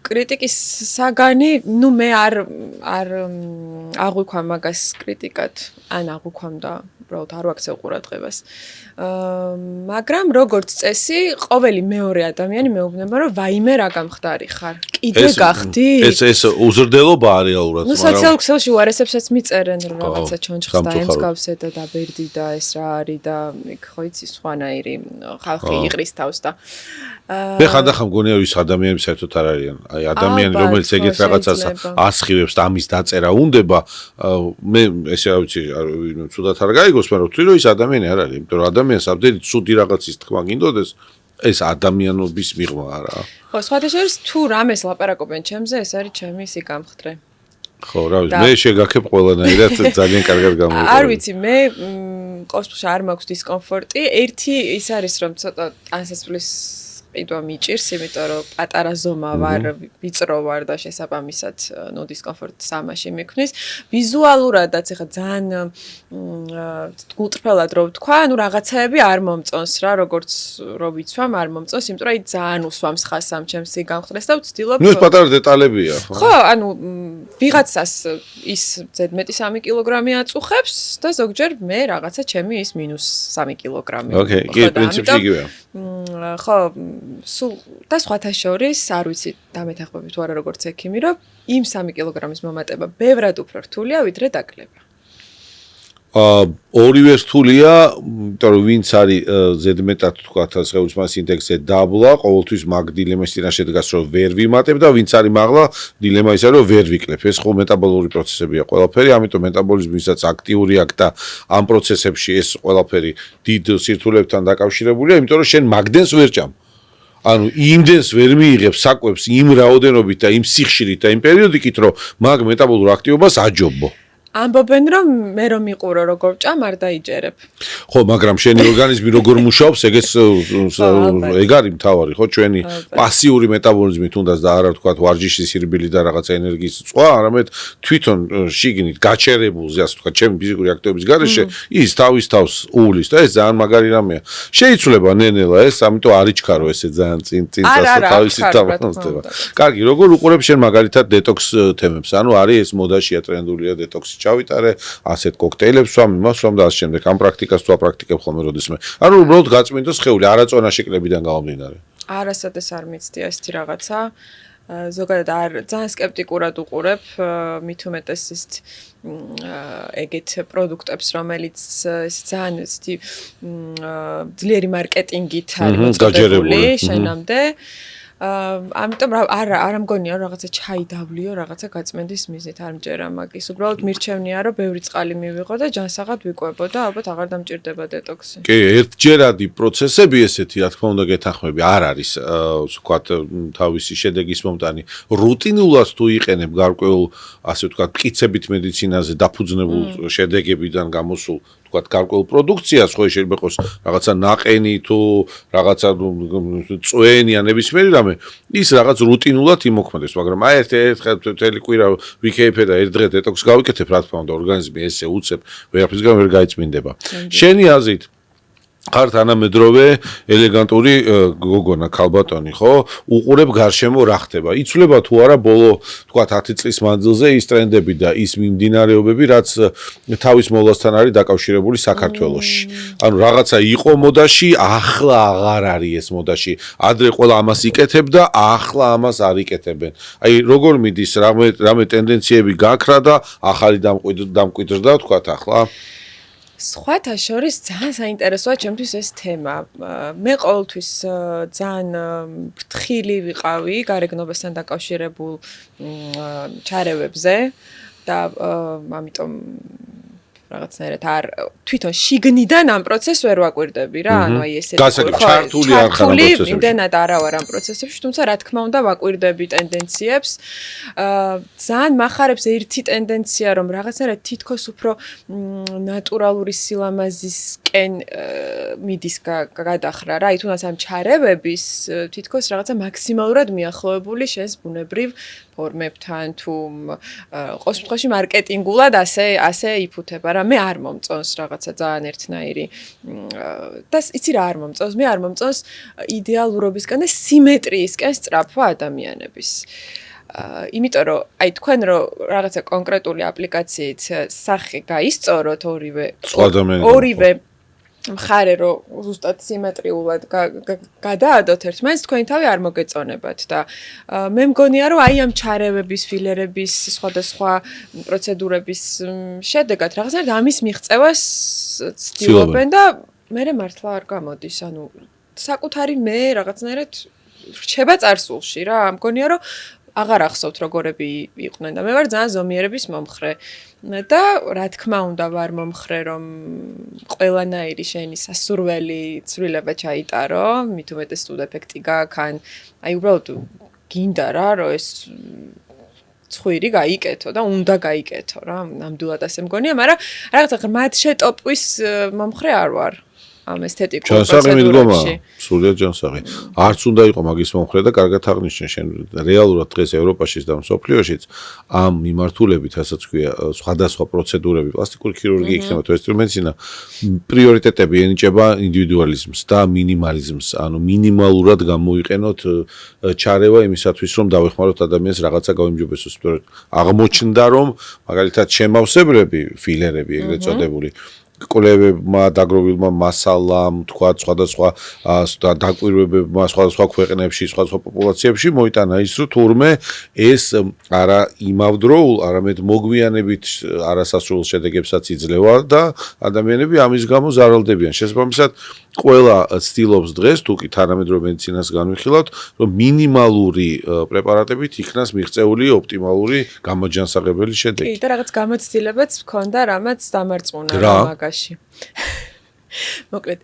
კრიტიკის საგანი, ნუ მე არ აღვიქვამ მაგას კრიტიკად, ან აღვიქვამ და უბრალოდ არ ვაქცევ ყურადღებას. მაგრამ როგორც წესი, ყოველი მეორე ადამიანი მეუბნება, რომ ვაიმე რა გამხდარი ხარ. კიდე გახდი? ეს უზრდელობაა რეალურად, მაგრამ სოციალურ ქსელში უარესებსაც მიწერენ, რომ რაღაცა ჩონჩხს დაემსგავსე და დაბერდი და ეს რა არის და იქ ხო იცი სხვანაირი ხალხი იყრის თავს და მე ხანდახან მგონია ის ადამიანები საერთოდ არ არიან. აი ადამიანი რომელიც ეგეთ რაღაცას ასხივებს და ამის დაწერა უნდება, მე ესე რა ვიცი, ცუდად არ გაიგოს, მაგრამ ვთვლი რომ ის ადამიანი არ არის, იმიტომ რომ ადამიანს ამდენი ცუდი რაღაცის თქმა გინდოდეს, ეს ადამიანობის მიღმა არა. ხო, სხვათა შორის თუ რამეს ლაპარაკობენ ჩემზე, ეს არის ჩემი სიგამხდრე. ხო, რა ვიცი, მე შეგაქებ ყველანაირად ძალიან კარგად გამოვიყურებ. არ ვიცი, მე ყოველთვის არ მაქვს დისკომფორტი. ერთი ის არის რომ ცოტა ტანსაცმლის ყიდვა მიჭირს, იმიტომ რომ პატარა ზომა ვარ, ვიწრო ვარ და შესაბამისად, ნუ დისკომფორტს ამაში მიქმნის. ვიზუალურადაც ეხა ძალიან გულწრფელად რო ვთქვა, ნუ რაღაცაები არ მომწონს რა, როგორც რო ვიცვამ, არ მომწონს, იმიტომ რომ აი ძალიან უსვამს ხას ამ ჩემს სიგამხდრეს და ვცდილობ. ნუ ეს პატარა დეტალებია, ხო? ხო, ანუ ვიღაცას ის ზედმეტი 3 კილოგრამი აწუხებს და ზოგჯერ მე რაღაცა ჩემი ის მინუს 3 კილოგრამი. ოკეი, კი, პრინციპში იგივეა. ხო, სულ და სხვათა შორის, არ ვიცი, დამეთანხმებით თუ არა როგორც ექიმი, რომ იმ 3 კილოგრამის მომატება ბევრად უფრო რთულია, ვიდრე დაკლება. ორივე რთულია, იმიტომ რომ ვინც არის ზედმეტად თქვათ სხეულის მასის ინდექსზე დაბლა, ყოველთვის მაგ დილემას წინაშე დგას, რომ ვერ ვიმატებ და ვინც არის მაღლა, დილემა ისაა, რომ ვერ ვიკლებ. ეს ხო მეტაბოლური პროცესებია ყველაფერი, ამიტომ მეტაბოლიზმისაც აქტიური აქვს და ამ პროცესებში ეს ყველაფერი დიდ სირთულეებთან დაკავშირებულია, იმიტომ რომ შენ მაგდენს ვერ ჭამ. ანუ იმდენს ვერ მიიღებ საკვებს იმ რაოდენობით და იმ სიხშირით და იმ პერიოდიკით, რომ მაგ მეტაბოლურ აქტივობას აჯობო. ამბობენ რომ მე რომ მიყურო როგორ ჭამ არ დაიჯერებ. ხო, მაგრამ შენი ორგანიზმი როგორ მუშაობს, ეგეც ეგ არის მთავარი, ხო, ჩვენი პასიური მეტაბოლიზმი თუნდაც და არა ვთქვათ ვარჯიშის სირბილი და რაღაცა ენერგიის წვა, არამედ თვითონ შიგნით გაჩერებულზე, ასე ვთქვათ, ჩემი ფიზიკური აქტივობის გარეშე ის თავის თავს უვლის და ეს ძალიან მაგარი რამეა. შეიცვლება ნენელა ეს, ამიტომ არ იჩქარო ესე ძალიან წინ თავისი თავისდება. კარგი, როგორ უყურებ შენ მაგალითად დეტოქს თემებს? ანუ არის ეს მოდაშია ტრენდულია დეტოქსი ჩავიტარე, ასეთ კოქტეილებს ვამ, იმას ვამ და ასე შემდეგ. ამ პრაქტიკას თუ აპრაქტიკებ ხოლმე როდესმე. ანუ უბრალოდ გაწმინდა სხეული, არაწონა შეკლებიდან გამომდინარე. არასოდეს არ მიცდია ესეთი რაღაცა. ზოგადად არ ძალიან სკეპტიკურად უყურებ, მით უმეტეს ისეთ ეგეთ პროდუქტებს, რომელიც ეს ძალიან ძლიერი მარკეტინგით არის მოწყობილი შენამდე. ამიტომ არ მგონია რომ რაღაცა ჩაიდავლიო, რაღაცა გაწმენდის მიზნით არ მჯერა მაგის. უბრალოდ მირჩევნია რომ ბევრი წყალი მივიღო და ჯანსაღად ვიკვებო და ალბათ აღარ დამჭირდება დეტოქსი. კი, ერთჯერადი პროცესები ესეთი, რა თქმა უნდა, გეთანხმები, არ არის, ვთქვათ, თავისი შედეგის მომტანი. რუტინულად თუ იყენებ გარკვეულ, ასე ვთქვათ, მტკიცებით მედიცინაზე დაფუძნებულ შედეგებიდან გამოსულ ვთქვათ, გარკვეულ პროდუქციას, ხო შეიძლება იყოს რაღაცა ნაყენი თუ რაღაცა წვენი ან ნებისმიერი რამე, ის რაღაც რუტინულად იმოქმედებს, მაგრამ აი ერთ თელი კვირა ვიქეიფე და ერთ დღე დეტოქს გავიკეთებ, რა თქმა უნდა, ორგანიზმი ესე უცებ, ვერაფრისგან ვერ გაიწმინდება. შენი აზრით ხარ თანამედროვე ელეგანტური გოგონა ქალბატონი, ხო? უყურებ გარშემო რა ხდება. იცვლება თუ არა ბოლო, თქვათ 10 წლის მანძილზე ის ტრენდები და ის მიმდინარეობები, რაც თავის მოლასთან არის დაკავშირებული საქართველოში. ანუ რაღაცა იყო მოდაში, ახლა აღარ არის ეს მოდაში. ადრე ყველა ამას იკეთებდა, ახლა ამას არ იკეთებენ. აი, როგორ მიდის რამე ტენდენციები გაქრა და ახალი დამკვიდრდა, თქვათ ახლა? სხვათა შორის ძალიან საინტერესოა ჩემთვის ეს თემა. მე ყოველთვის ძალიან ფრთხილი ვიყავი გარეგნობასთან დაკავშირებულ ჩარევებზე და ამიტომ რაღაცნაირად არ თვითონ შიგნიდან ამ პროცესს ვერ ვაკვირდები რა, ანუ აი ესეთი ჩართული არ ხარ ამ პროცესებში. იმდენად არა ვარ ამ პროცესებში, თუმცა რა თქმა უნდა ვაკვირდები ტენდენციებს. ძალიან მახარებს ერთი ტენდენცია, რომ რაღაცნაირად თითქოს უფრო ნატურალური სილამაზისკენ მიდის გადახრა რა, აი თუნდაც ამ ჩარევების თითქოს რაღაცა მაქსიმალურად მიახლოებული შენს ბუნებრივ ფორმებთან თუ ყოველ შემთხვევაში მარკეტინგულად ასე იფუთება რა, მე არ მომწონს რაღაცა ძალიან ერთნაირი და იცი რა არ მომწონს, მე არ მომწონს იდეალურობისკენ და სიმეტრიისკენ სწრაფვა ადამიანების. იმიტომ რომ აი თქვენ რომ რაღაცა კონკრეტული აპლიკაციით სახე გაისწოროთ ორივე მხარე რომ ზუსტად სიმეტრიულად გადაადოთ ერთმანეთს, თქვენი თავი არ მოგეწონებათ და მე მგონია რომ აი ამ ჩარევების, ფილერების, სხვადასხვა პროცედურების შედეგად რაღაცნაირად ამის მიღწევას ცდილობენ და მე მართლა არ გამოდის, ანუ საკუთარი მე რაღაცნაირად რჩება წარსულში რა, მგონია რომ აღარ ახსოვთ როგორები იყვნენ და მე ვარ ძალიან ზომიერების მომხრე და რა თქმა უნდა ვარ მომხრე რომ ყველანაირი შენი სასურველი ცვლილება ჩაიტარო, მით უმეტეს თუ დეფექტი გაქვს ან აი უბრალოდ გინდა რა რომ ეს ცხვირი გაიკეთო და უნდა გაიკეთო რა, ნამდვილად ასე მგონია, მაგრამ რაღაცა ღრმად შეტოპვის მომხრე არ ვარ. ამ ესთეტიკურ პროცედურებში. სულიად ჯანსაღი. არც უნდა იყო მაგის მომხრე და კარგად აღნიშნე შენ რეალურად დღეს ევროპაშიც და მსოფლიოშიც ამ მიმართულებით, ასაც ქვია, სხვადასხვა პროცედურები, პლასტიკური ქირურგია იქნება თუ ესტრუ მედიცინა, პრიორიტეტები ენიჭება ინდივიდუალიზმს და მინიმალიზმს, ანუ მინიმალურად გამოიყენოთ ჩარევა იმისათვის, რომ დავეხმაროთ ადამიანს რაღაცა გაუმჯობესოს. აღმოჩნდა, რომ მაგალითად შემავსებლები, ფილერები ეგრეთ წოდებული კოლეგებმა დაგროვილმა მასალამ, თქვა სხვადასხვა დაკვირვებებმა სხვადასხვა ქვეყნებში, სხვადასხვა პოპულაციებში მოიტანა ის, რომ თურმე ეს არა იმავდროულ, არამედ მოგვიანებით არასასრულ შედეგებსაც იძლევა და ადამიანები ამის გამო ზარალდებიან. შესაბამისად, ყველა ცდილობს დღეს, თუ კი თანამედროვე მედიცინას განვიხილავთ, რომ მინიმალური პრეპარატებით იქნას მიღწეული ოპტიმალური გამოჯანსაღებელი შედეგი. კი, და რაღაც გამოცდილებაც მქონდა, რამაც დამარწმუნა მაგაში. მოკლედ,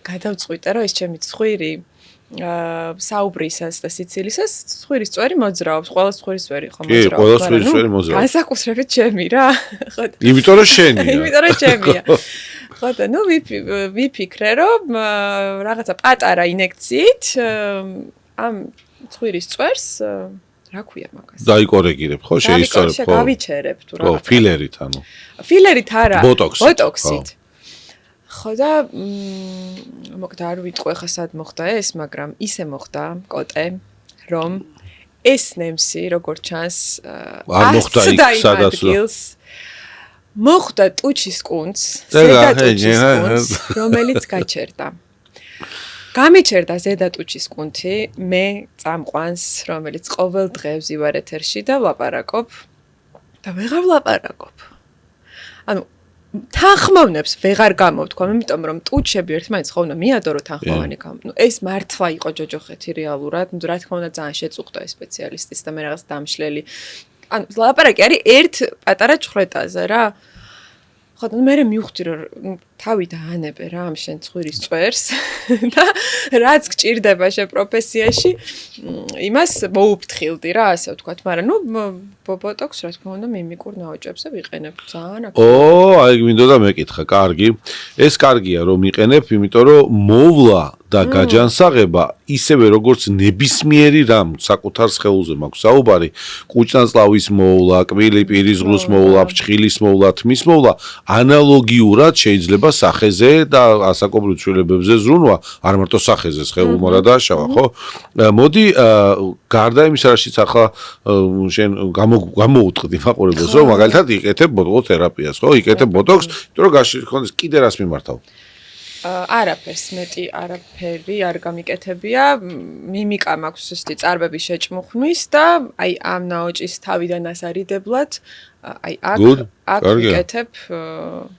გადავწყვიტე, რომ ეს ჩემი ცხვირი საუბრისას და სიცილისას ცხვირის წვერი მოძრაობს, ყველა ცხვირის წვერი ხო მოძრაობს. კი, ყველა ცხვირის წვერი მოძრაობს. განსაკუთრებით ჩემი რა. იმიტომ რომ შენია. იმიტომ რომ ჩემია. ხო და ნუ ვიფიქრე, რომ რაღაცა პატარა ინექციით ამ ცხვირის წვერს რა ქვია მაგას? დაიკორეგირებ, ხო, შეისწორებ, ხო? გავიჩერებ თუ რა. ხო, ფილერით ანუ. ფილერით არა, ბოტოქსით. ხო და მოკლედ არ ვიტყვი ხა სად მოხდა ეს, მაგრამ ისე მოხდა კოტე, რომ ეს ნემსი როგორ ჩანს არ მოხდა იქ სადაც მოხდა ტუჩის კუნც, ზედა ტუჩის კუნც, რომელიც გაჩერდა. გამიჩერდა ზედა ტუჩის კუნთი, მე წამყვანს, რომელიც ყოველ დღე ვზივარ ეთერში და ვლაპარაკობ და ვეღარ ვლაპარაკობ. ანუ თანხმოვნებს ვეღარ გამოვთქვა, იმიტომ რომ ტუჩები ერთმანეთს ხო უნდა მიადორო თანხმოვანი ეს მართლა იყო ჯოჯოხეთი რეალურად, რა თქმა უნდა ძალიან შეწუხდა ეს სპეციალისტის და მე რაღაც დამშლელი. ანუ ლაპარაკი არის ერთ პატარა ჩხრეტაზე რა. ხო და მე მივხვდი რომ თავი დაანებე რა ამ შენ ცხვირის წვერს და რაც გჭირდება შენ პროფესიაში იმას მოუფრთხილდი რა ასე ვთქვათ, მაგრამ ნუ ბოტოქს რა თქმა უნდა მიმიკურ ნაოჭებზე ვიყენებ ძალიან აი მინდოდა მეკითხა, კარგი. ეს კარგია რომ იყენებ, იმიტომ რომ მოვლა და გაჯანსაღება ისევე როგორც ნებისმიერი რამ საკუთარ სხეულზე მაქვს საუბარი, კუჭნაწლავის მოვლა, კბილი პირიზღლუს მოვლა, ფრჩხილის მოვლა, თმის მოვლა, ანალოგიურად შეიძლება სახეზე და ასაკობრივ ცვლილებებზე ზრუნვა, არ მარტო სახეზე, სხეულმა რა დააშავა, ხო? მოდი გარდა იმისა, რაშიც ახლა შენ გამოუტყდი მაყურებელს, რომ მაგალითად იკეთებ ბოტოქს თერაპიას, ხო? იკეთებ ბოტოქს, იმიტომ რომ გაშიქონდეს კიდე რას მიმართავ? არაფერს მეტი არაფერი არ გამიკეთებია, მიმიკა მაქვს ზუსტი წარბების შეჭმუხმის და აი ამ ნაოჭის თავიდან ასარიდებლად, აი აქ ვიკეთებ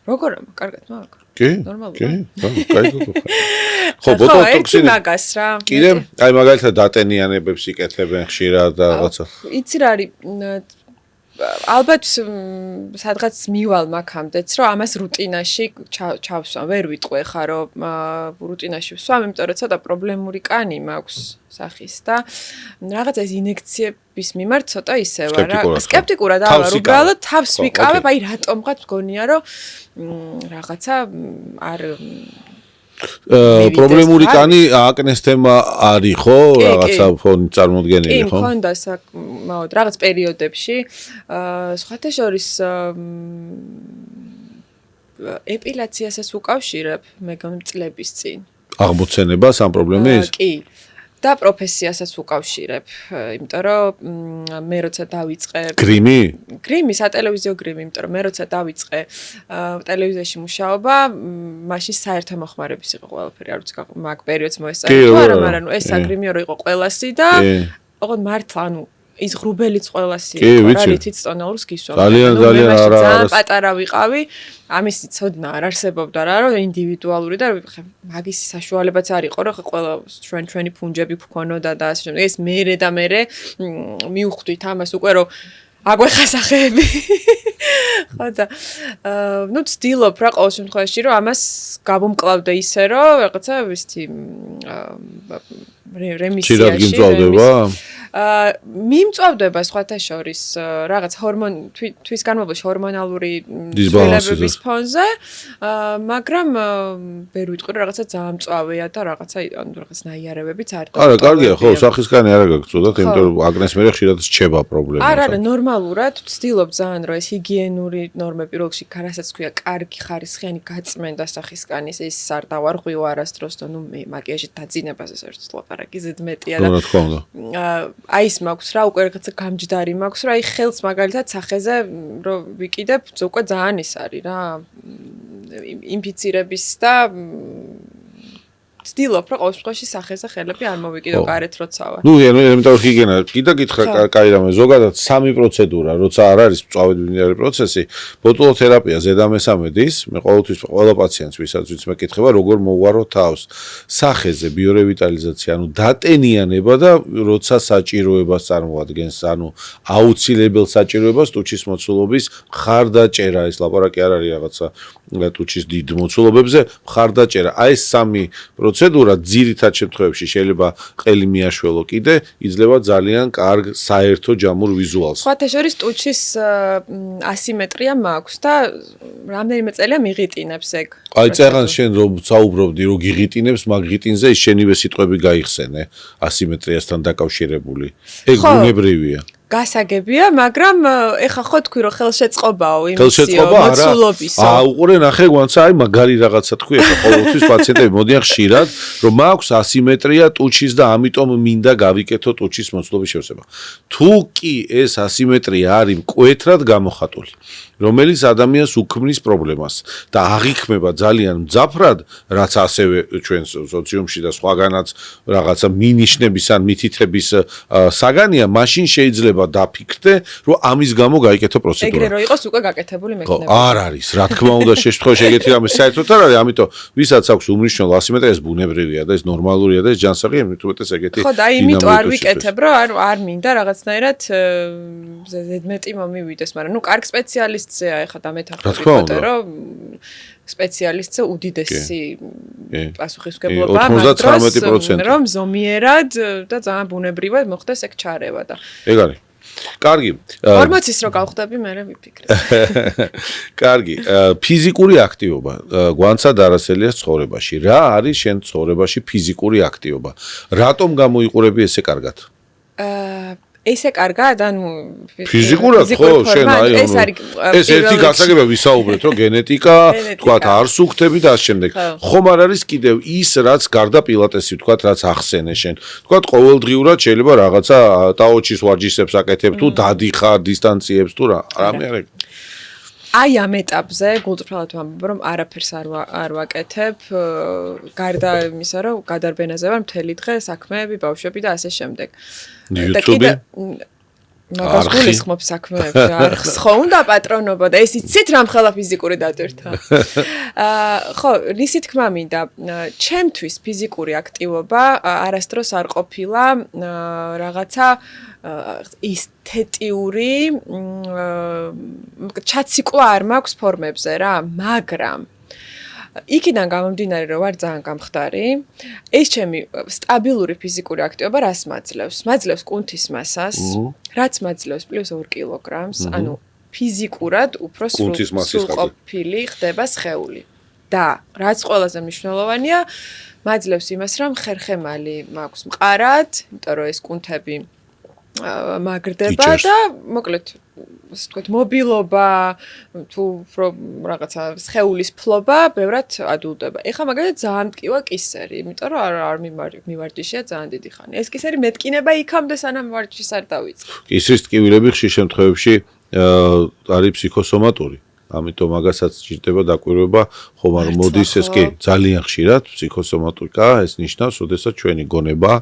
როგორ კარგად მაგ კი, ნორმალურად. ხო, ბოტოქსინი მაგას რა. კიდე, აი მაგალითად დატენიანებებს იკეთებენ ხშირად და რაღაცა. იცი რა არის ალბათ სადღაც მივალ მაგამდეც რომ ამას რუტინაში ჩავსვამ, ვერ ვიტყვე ხა რომ რუტინაში ვსვამ, იმიტომ რომ ცოტა პრობლემური კანი მაქვს სახის და რაღაც ეს ინექციების მიმართ ცოტა ისევა რა. სკეპტიკურად უბრალოდ თავს ვიკავებ, აი რატომღაც მგონია რომ რაღაცა არ პრობლემური კანი აკნეს თემა არის ხო? რაღაცა ფონი წარმოდგენილი ხო? კი, მქონდა საკმაოდ რაღაც პერიოდებში. სხვათა შორის ეპილაციასაც უკავშირებ, მე გონი წლების წინ. აღმოცენებას ამ პრობლემის? კი. და პროფესიასაც უკავშირებ, იმიტომ რომ მე როცა დავიწყე გრიმი, სატელევიზიო გრიმი, იმიტომ რომ მე როცა დავიწყე ტელევიზიაში მუშაობა, მაშინ საერთო მოხმარების იყო ყველაფერი, არ ვიცი მაგ პერიოდს მოესწარი თუ არა, მაგრამ ეს საგრიმიო იყო ყველასი და ოღონდ მართლა ანუ ის ღრუბელიც ყველასი იყო რა, რითიც ტონალურს გისვამ. ძალიან პატარა ვიყავი, ამისი ცოდნა არ არსებობდა რა, რომ ინდივიდუალური და მაგის საშუალებაც არ იყო, რომ ყველა ჩვენი ფუნჯები გქონოდა და ასე შემდეგ. ეს მერე და მერე მივხვდით ამას უკვე რომ აგვეხა სახეები. ხო და ნუ ვცდილობ რა ყოველ შემთხვევაში რომ ამას გავუმკლავდე ისე რომ რაღაცა ვისთი რემისიაში მიმწვავდება სხვათა შორის რაღაც თვის განმავლობაში ჰორმონალური ცვლილებების ფონზე, მაგრამ ვერ ვიტყვი რომ რაღაცა ძალიან მწვავეა და რაღაცა ნაიარევებიც არ და. არა, კარგია, ხო, სახისგანი არ გაგწოდათ, იმიტომ რომ აკნეს მერე ხშირად რჩება პრობლემა. არა, ნორმალურად ვცდილობ ძალიან რომ ეს ჰიგიენური ნორმები როლში რასაც ქვია, კარგი ხარისხიანი გაწმენდა სახისგანის ის არ დავარღვიო არასდროს და ნუ მე მაკიაჟით დაძინებაზე საერთოდ ლაპარაკი ზედმეტია და. რა თქმა უნდა. აი ის მაქვს რა, უკვე რაღაცა გამჯდარი მაქვს რა, აი ხელს მაგალითად სახეზე რომ ვიკიდებ, უკვე ძალიან ის არის რა, ინფიცირების და ვცდილობ რა ყოველ შემთხვევაში სახეზე ხელები არ მოვიკიდო კარეთ როცავა. ნუ ელემენტარული ჰიგიენა, კიდე გითხრა კაი რამე, ზოგადად სამი პროცედურა, როცა არ არის მწვავედ მინერალური პროცესი, ბოტულოთერაპია ზედამესამედის, მე ყოველთვის ყველა პაციენტს ვისაც მეკითხება, როგორ მოვარო თავს, სახეზე ბიორევიტალიზაცია, ანუ დატენიანება და როცა საჭიროებას წარმოადგენს, ანუ აუცილებელ საჭიროებას ტუჩის მოცულობის მხარდაჭერა, ეს ლაპარაკი არ არის რაღაცა ტუჩის დიდ მოცულობებზე, მხარდაჭერა. აი ეს სამი პროცედურა ძირითად შემთხვევებში შეიძლება ყელი მიაშველო კიდე, იძლევა ძალიან კარგ საერთო ჯამურ ვიზუალს. სხვათა შორის ტუჩის ასიმეტრია მაქვს და რამდენიმე წელია მიღიტინებს ეგ. აი წერან შენ რომ საუბრობდი რომ გიღიტინებს, მაგ ღიტინზე ის შენივე სიტყვები გაიხსენე ასიმეტრიასთან დაკავშირებული. ეგ ბუნებრივია. გასაგებია, მაგრამ ეხა ხო თქვი რომ ხელშეწყობაო იმისიო მოცულობისო. უყურე ნახე გვანცა, აი მაგარი რაღაცა თქვი, ეხა ყოველთვის პაციენტები მოდიან ხშირად, რომ მაქვს ასიმეტრია ტუჩის და ამიტომ მინდა გავიკეთო ტუჩის მოცულობის შევსება. თუ კი ეს ასიმეტრია არის მკვეთრად გამოხატული რომელიც ადამიანს უქმნის პრობლემას და აღიქმება ძალიან მძაფრად, რაც ასევე ჩვენს სოციუმში და სხვაგანაც რაღაცა მინიშნების ან მითითების საგანია, მაშინ შეიძლება დაფიქრდე, რომ ამის გამო გაიკეთო პროცედურა. ეგრე რო იყოს უკვე გაკეთებული მექნება. არ არის, რა თქმა უნდა, შეშფოთში ეგეთი რამე საერთოდ არ არის, ამიტომ ვისაც აქვს უმნიშვნელო ასიმეტრია, ეს ბუნებრივია და ეს ნორმალურია და ეს ჯანსაღი, ამიტომაც ეგეთი. ხო, და იმიტომ არ ვიკეთებ, რომ არ მინდა რაღაცნაირად ზედმეტი მომივიდეს, მაგრამ ნუ კარგ სპეციალისტზეა ეხლა დამეთანხმებით, რომ სპეციალისტზე უდიდესი პასუხისმგებლობა, მაგრამ რომ ზომიერად და ძალიან ბუნებრივად მოხდეს ეგ ჩარევა და. ეგ არის. კარგი. 40-ის რო გავხდები, მე ვიფიქრე. კარგი. ფიზიკური აქტივობა გვანცად არასელია ცხოვრებაში. რა არის შენ ცხოვრებაში ფიზიკური აქტივობა? რატომ გამოიყურები ესე კარგად? ესე კარგად, ანუ ფიზიკურად ხო, შენ აი ეს ერთი გასაგებია ვისაუბრეთ, რომ გენეტიკა, თქვათ, არ სუქთები და ამ შემდეგ. ხომ არ არის კიდევ ის, რაც გარდა პილატესი, თქვათ, რაც ახსენე შენ. თქვათ, ყოველდღიურად შეიძლება რაღაცა ტაოჩის ვარჯიშებს აკეთებ თუ დადიხარ დისტანციებს თუ რა, რამე არ აი ამ ეტაპზე გულწრფელად ვამბობ, რომ არაფერს არ ვაკეთებ, გარდა იმისა, რომ გადარბენაზე ვარ მთელი დღე, საქმეები, ბავშვები და ასე შემდეგ. YouTube-ი? მაგას გულისხმობ საქმეებში, არხს ხო უნდა პატრონობა და ეს იცით რამხელა ფიზიკური დატვირთვა. ხო, რისი თქმა მინდა, ჩემთვის ფიზიკური აქტივობა არასდროს არ ყოფილა რაღაცა ესთეტიური ჩაციკვა არ მაქვს ფორმებზე რა, მაგრამ იქიდან გამომდინარე, რომ ვარ ძალიან გამხდარი, ეს ჩემი სტაბილური ფიზიკური აქტივობა რას მაძლევს? მაძლევს კუნთის მასას, რაც მაძლევს პლუს 2 კილოგრამს, ანუ ფიზიკურად უფრო სრულყოფილი ხდება სხეული. და რაც ყველაზე მნიშვნელოვანია, მაძლევს იმას, რომ ხერხემალი მაქვს მყარად, იმიტომ რომ ეს კუნთები მაგრდება და მოკლედ ასე ვთქვათ, მობილობა თუ უფრო რაღაცა სხეულის ფლობა ბევრად ადულდება. ეხლა მაგალითად ძალიან მტკივა კისერი, იმიტომ რომ არ მივარჯიშია ძალიან დიდი ხანი. ეს კისერი მეტკინება იქამდე სანამ ვარჯიშს არ დავიწყე. კისრის ტკივილები ხშირ შემთხვევებში არის ფსიქოსომატური. ამიტომ მაგასაც სჭირდება დაკვირვება, ხომ არ მოდის ეს კი ძალიან ხშირად ფსიქოსომატიკა, ეს ნიშნავს, როდესაც ჩვენი გონება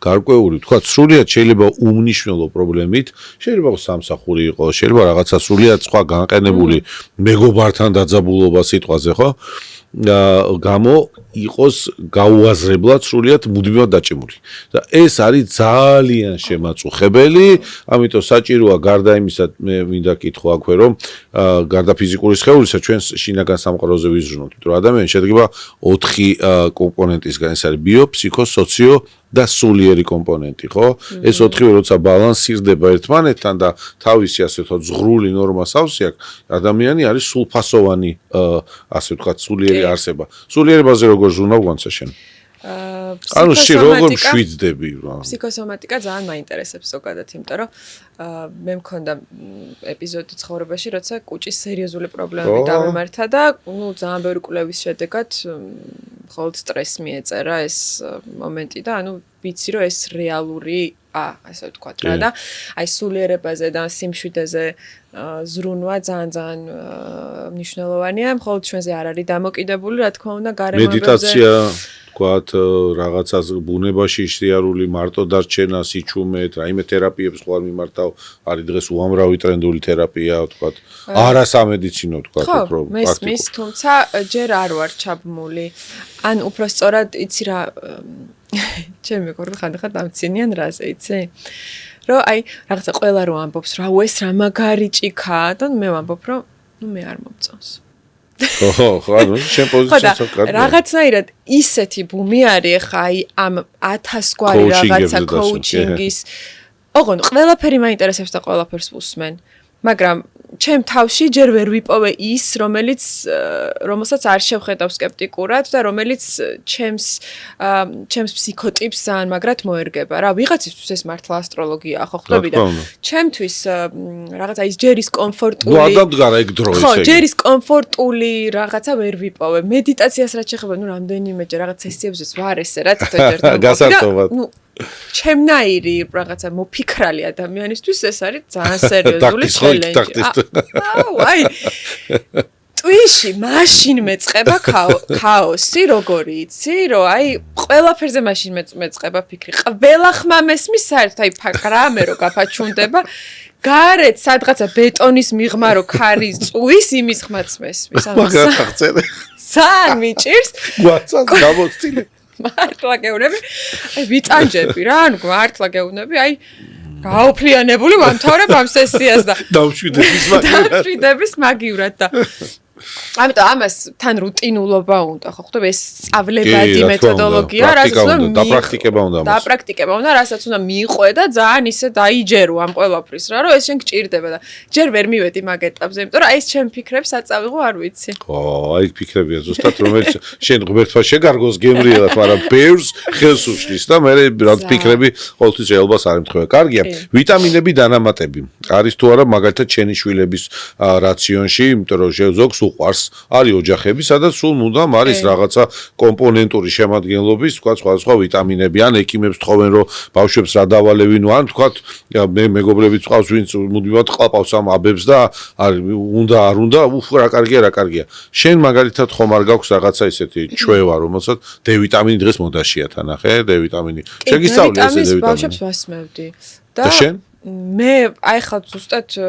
გარკვეული, თქვა, სრულიად შეიძლება უმნიშვნელო პრობლემით, შეიძლება სამსახური იყოს, შეიძლება რაღაცა სრულიად სხვა განყენებული მეგობართან დაძაბულობა სიტყვაზე, ხო? გამო იყოს გაუაზრებლად სრულიად მუდმივად დაჭიმული. და ეს არის ძალიან შემაწუხებელი, ამიტომ საჭიროა გარდა იმისა, მე მინდა კითხო აქვე, რომ გარდა ფიზიკური სხეულისა ჩვენ შინაგან სამყაროზე ვიზრუნოთ, იმიტომ რომ ადამიანი შედგება 4 კომპონენტისგან, ეს არის ბიო, ფსიქო, სოციო და სულიერი კომპონენტი, ხო? ეს 4-ი როცა ბალანსირდება ერთმანეთთან და თავისი ასე ვთქვათ ზღრული ნორმას ავსი აქვს, ადამიანი არის სულფასოვანი, ასე ვთქვათ, სულიერი არსება. სულიერებაზე როგორ ზრუნავ განცა შენ? ანუ შე როგორ მშვიდდები რა? ფსიქოსომატიკა ძალიან მაინტერესებს ზოგადად, იმიტომ რომ მე მქონდა ეპიზოდი ცხოვრებაში, როცა კუჭის სერიოზული პრობლემები დამემართა და ნუ ძალიან ბევრი კვლევის შედეგად მხოლოდ სტრესს მიეწერა ეს მომენტი და ანუ ვიცი რომ ეს რეალური ასე ვთქვათ რა და აი სულიერებაზე და სიმშვიდეზე ზრუნვა ძალიან მნიშვნელოვანია, მხოლოდ ჩვენზე არ არის დამოკიდებული, რა თქმა უნდა, გარემოებებზე. მედიტაცია ვთქვათ, რაღაცას ბუნებაში სიარული, მარტო დარჩენა, სიჩუმეთ, რაიმე თერაპიებს ხوار მიმართავ, არის დღეს უამრავი ტრენდული თერაპია, ვთქვათ, არასამედიცინო, ვთქვათ, უფრო პრაქტიკული. მესმის, თუმცა ჯერ არ ვარ ჩაბმული. ან უფრო სწორად, იცი რა, ჩემი მეგობრები ხანდახან დამცინიან რაზე, იცი? რომ აი, რაღაცა ყველა რო ამბობს, რა ეს რა მაგარი ჭიქაა, და მე ვამბობ, რომ ნუ მე არ მომწონს. ხო, ანუ შენ პოზიციას კარგია. რაღაცნაირად ისეთი ბუმი არის ხა აი ამ 1000 გვარი რაღაცა კოუჩინგის. ოღონდ ყველაფერი მაინტერესებს და ყველაფერს ვუსმენ. მაგრამ ჩემ თავში ჯერ ვერ ვიპოვე ის, რომელსაც არ შევხედავ სკეპტიკურად და რომელიც ჩემს ფსიქოტიპს ძალიან მაგრად მოერგება. რა, ვიღაცისთვის ეს მართლა ასტროლოგია ხო ხდები და ჩემთვის რაღაცა ის ჯერ ის კომფორტული. ნუ ადამდგარა ეგ დრო ესე. ხო, ჯერ ის კომფორტული რაღაცა ვერ ვიპოვე. მედიტაციას რაც შეხება, ნუ რამდენიმეჯერ რაღაც სესიებზეც ვარ ესე რა თვითონჯერ და გასართობად. ნუ ჩემნაირი რაღაცა მოფიქრალი ადამიანისთვის ეს არის ძალიან სერიოზული ჩელენჯი. აი ტვიში მაშინ მეწყება ქაოსი, როგორი იცი, რომ აი ყველაფერზე მაშინ მეწყება ფიქრი. ყველა ხმა მესმის საერთოდ აი გრამე რო გაფაჩუნდება, გარეთ სადღაცა ბეტონის მიღმა რო ქარი წვის იმის ხმაც მესმის. ძალიან მიჭირს. გვაცან გამოცდილე. მართლა გეუბნები, აი ვიტანჯები რა, ანუ მართლა გეუბნები, აი გაოფლიანებული ვამთავრებ ამ სესიას და დავშვიდების მაგივრად და ამიტომ ამას თან რუტინულობა უნდა, ხო ხვდები, ეს სწავლებადი მეთოდოლოგია, რასაც უნდა დაპრაქტიკება უნდა, რასაც უნდა მიიყვე და ძალიან ისე დაიჯერო ამ ყველაფრის რა, რომ ეს შენ გჭირდება და ჯერ ვერ მივედი მაგ ეტაპზე, იმიტომ რომ აი ეს ჩემ ფიქრებს აწავიღო არ ვიცი. აი ფიქრებია ზუსტად, რომელიც შენ ღმერთმა შეგარგოს გემრიელად, მაგრამ ბევრს ხელს უშლის და მე რა ფიქრები ყოველთვის რეალობას არ ემთხვევა. კარგია, ვიტამინები დანამატები. არის თუ არა მაგალითად შენი შვილების რაციონში, იმიტომ რომ ზოგს უყვარს არის ოჯახები, სადაც სულ მუდამ არის რაღაცა კომპონენტური შემადგენლობის, თქვა სხვადასხვა ვიტამინები, ან ექიმებს თხოვენ, რომ ბავშვებს რა დავალევინო, ან თქვა მე მეგობრები თყავს, ვინც მუდმივად ყლაპავს ამ აბებს და უნდა არ უნდა, რა კარგია. შენ მაგალითად ხომ არ გაქვს რაღაცა ისეთი ჩვევა, რომელსაც D ვიტამინი დღეს მოდაშია თანახე, D ვიტამინი. შეგისწავლე ესე D ვიტამინი. ბავშვებს ვასმევდი. და შენ? მე აი ხა ზუსტად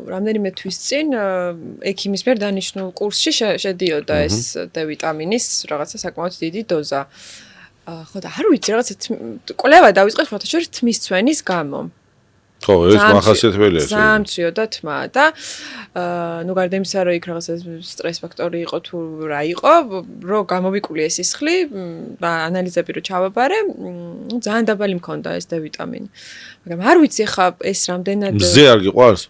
რამდენიმე თვის წინ ექიმის მიერ დანიშნულ კურსში შედიოდა ეს D ვიტამინის რაღაცა საკმაოდ დიდი დოზა. ხო და არ ვიცი რაღაცა კვლევა დავიწყე შუათაშორის თმის ცვენის გამო. ხო, ეს მახასიათებელია. სამწიოდა თმა და ნუ გარდა იმისა, რომ იქ რაღაცა სტრეს ფაქტორი იყო თუ რა იყო, რომ გამოვიკვლი ეს სისხლი და ანალიზები რო ჩავაბარე, ძალიან დაბალი მქონდა ეს D ვიტამინი. მაგრამ არ ვიცი ხა ეს რამდენად მზე არ გიყვარს?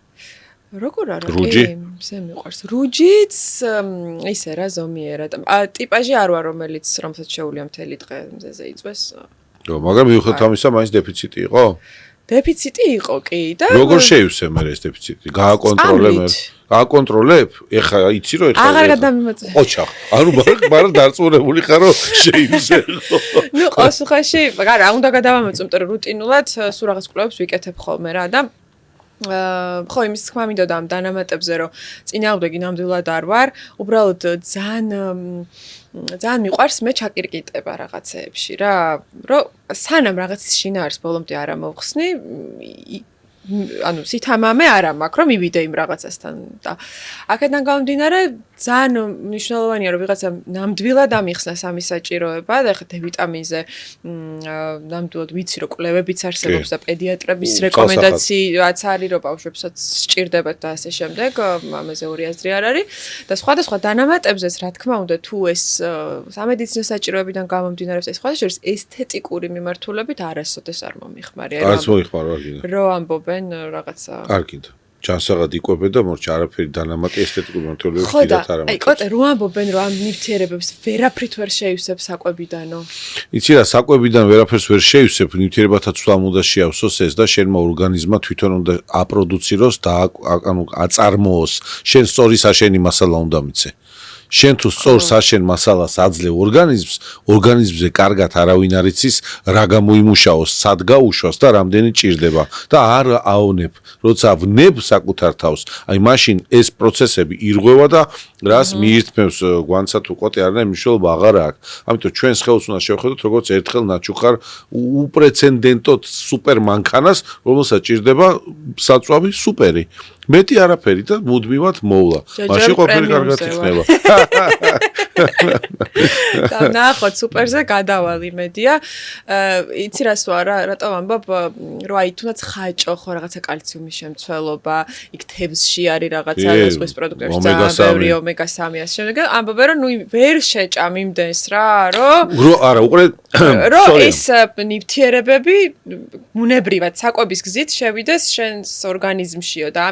როგორ არა? რუჯი? მზე მიყვარს. რუჯიც ისე რა ზომიერად. ტიპაჟი არ ვარ, რომელიც რომელსაც შეუძლია მთელი დღე მზეზე იწვეს. ხო, მაგრამ მიუხედავად ამისა, მაინც დეფიციტი იყო? დეფიციტი იყო კი და როგორ შეივსე მე ეს დეფიციტი? გააკონტროლებ? ეხა იცი რომ ეხა აღარ გადამიმოწე. ოჩახ. ანუ მაგრამ დარწმუნებული ხარ რომ შეივსე. ნუ ყოველხაში, რა უნდა გადავამოწმო, იმიტომ რომ რუტინულად სულ რაღაც კვლევებს ვიკეთებ ხოლმე რა და ხო იმის თქმა მინდოდა ამ დანამატებზე რომ წინააღმდეგი ნამდვილად არ ვარ, უბრალოდ ძალიან მიყვარს მე ჩაკირკიტება რაღაცეებში რა, რომ სანამ რაღაცის შინაარს ბოლომდე არ ამოვხსნი, ანუ სითამამე არ მაქვს რომ მივიდე იმ რაღაცასთან და აქედან გამომდინარე ძალიან მნიშვნელოვანია რომ ვიღაცა ნამდვილად ამიხსნას ამის საჭიროება და ეხლა D ვიტამინზე ნამდვილად ვიცი რომ კვლევებიც არსებობს და პედიატრების რეკომენდაციაც არის რომ ბავშვებსაც სჭირდებათ და ასე შემდეგ ამაზე ორი აზრი არ არის და სხვადასხვა დანამატებზეც რა თქმა უნდა თუ ეს სამედიცინო საჭიროებიდან გამომდინარეობს ეს სხვადასხვა ესთეტიკური მიმართულებით არასოდეს არ მომიხმარია არც მოიხმარო არ გინდა რო ამბობენ რაღაცა არ გინდა ჩანსაღად იკვებე და მორჩა არაფერი დანამატი ესთეტიკური მიმართულებით ხო და არ აი კოტე რო ამბობენ რომ ამ ნივთიერებებს ვერაფრით ვერ შეივსებ საკვებიდანო იცი რა საკვებიდან ვერაფერს ვერ შეივსებ ნივთიერებათა ცვლამ უნდა შეავსოს ეს და შენმა ორგანიზმმა თვითონ უნდა აპროდუციროს და ანუ აწარმოოს შენ სწორი საშენი მასალა უნდა მიცე შენ თუ სწორ საშენ მასალას აძლევ ორგანიზმზე კარგად არავინ არ იცის რა გამოიმუშაოს, სად გაუშვას და რამდენი ჭირდება და არ ავნებ, როცა ვნებ საკუთარ თავს, აი მაშინ ეს პროცესები ირღვევა და რას მიირთმევს გვანცა თუ კოტე არნა მნიშვნელობა აღარ აქვს. ამიტომ ჩვენს ხელს უნდა შევხედოთ როგორც ერთხელ ნაჩუქარ უპრეცედენტოდ სუპერ მანქანას, რომელსაც ჭირდება საწვავი სუპერი. მეტი არაფერი და მუდმივად მოვლა. მაშინ ყოფილი კარგად იქნება. და ნახოთ სუპერზე გადავალ იმედია. იცი რას ვარ, რატომ ამბობ, რომ აი თუნდაც ხაჭო ხო რაღაცა კალციუმის შემცველობა, იქ თევზში არის რაღაცა ზღვის პროდუქტებში ძალიან ბევრი ომეგა-3 ასე შემდეგ. ამბობენ რომ ნუ ვერ შეჭამ იმდენს რა, რომ არა, უყურე რომ ეს ნივთიერებები ბუნებრივად საკვების გზით შევიდეს შენს ორგანიზმშიო და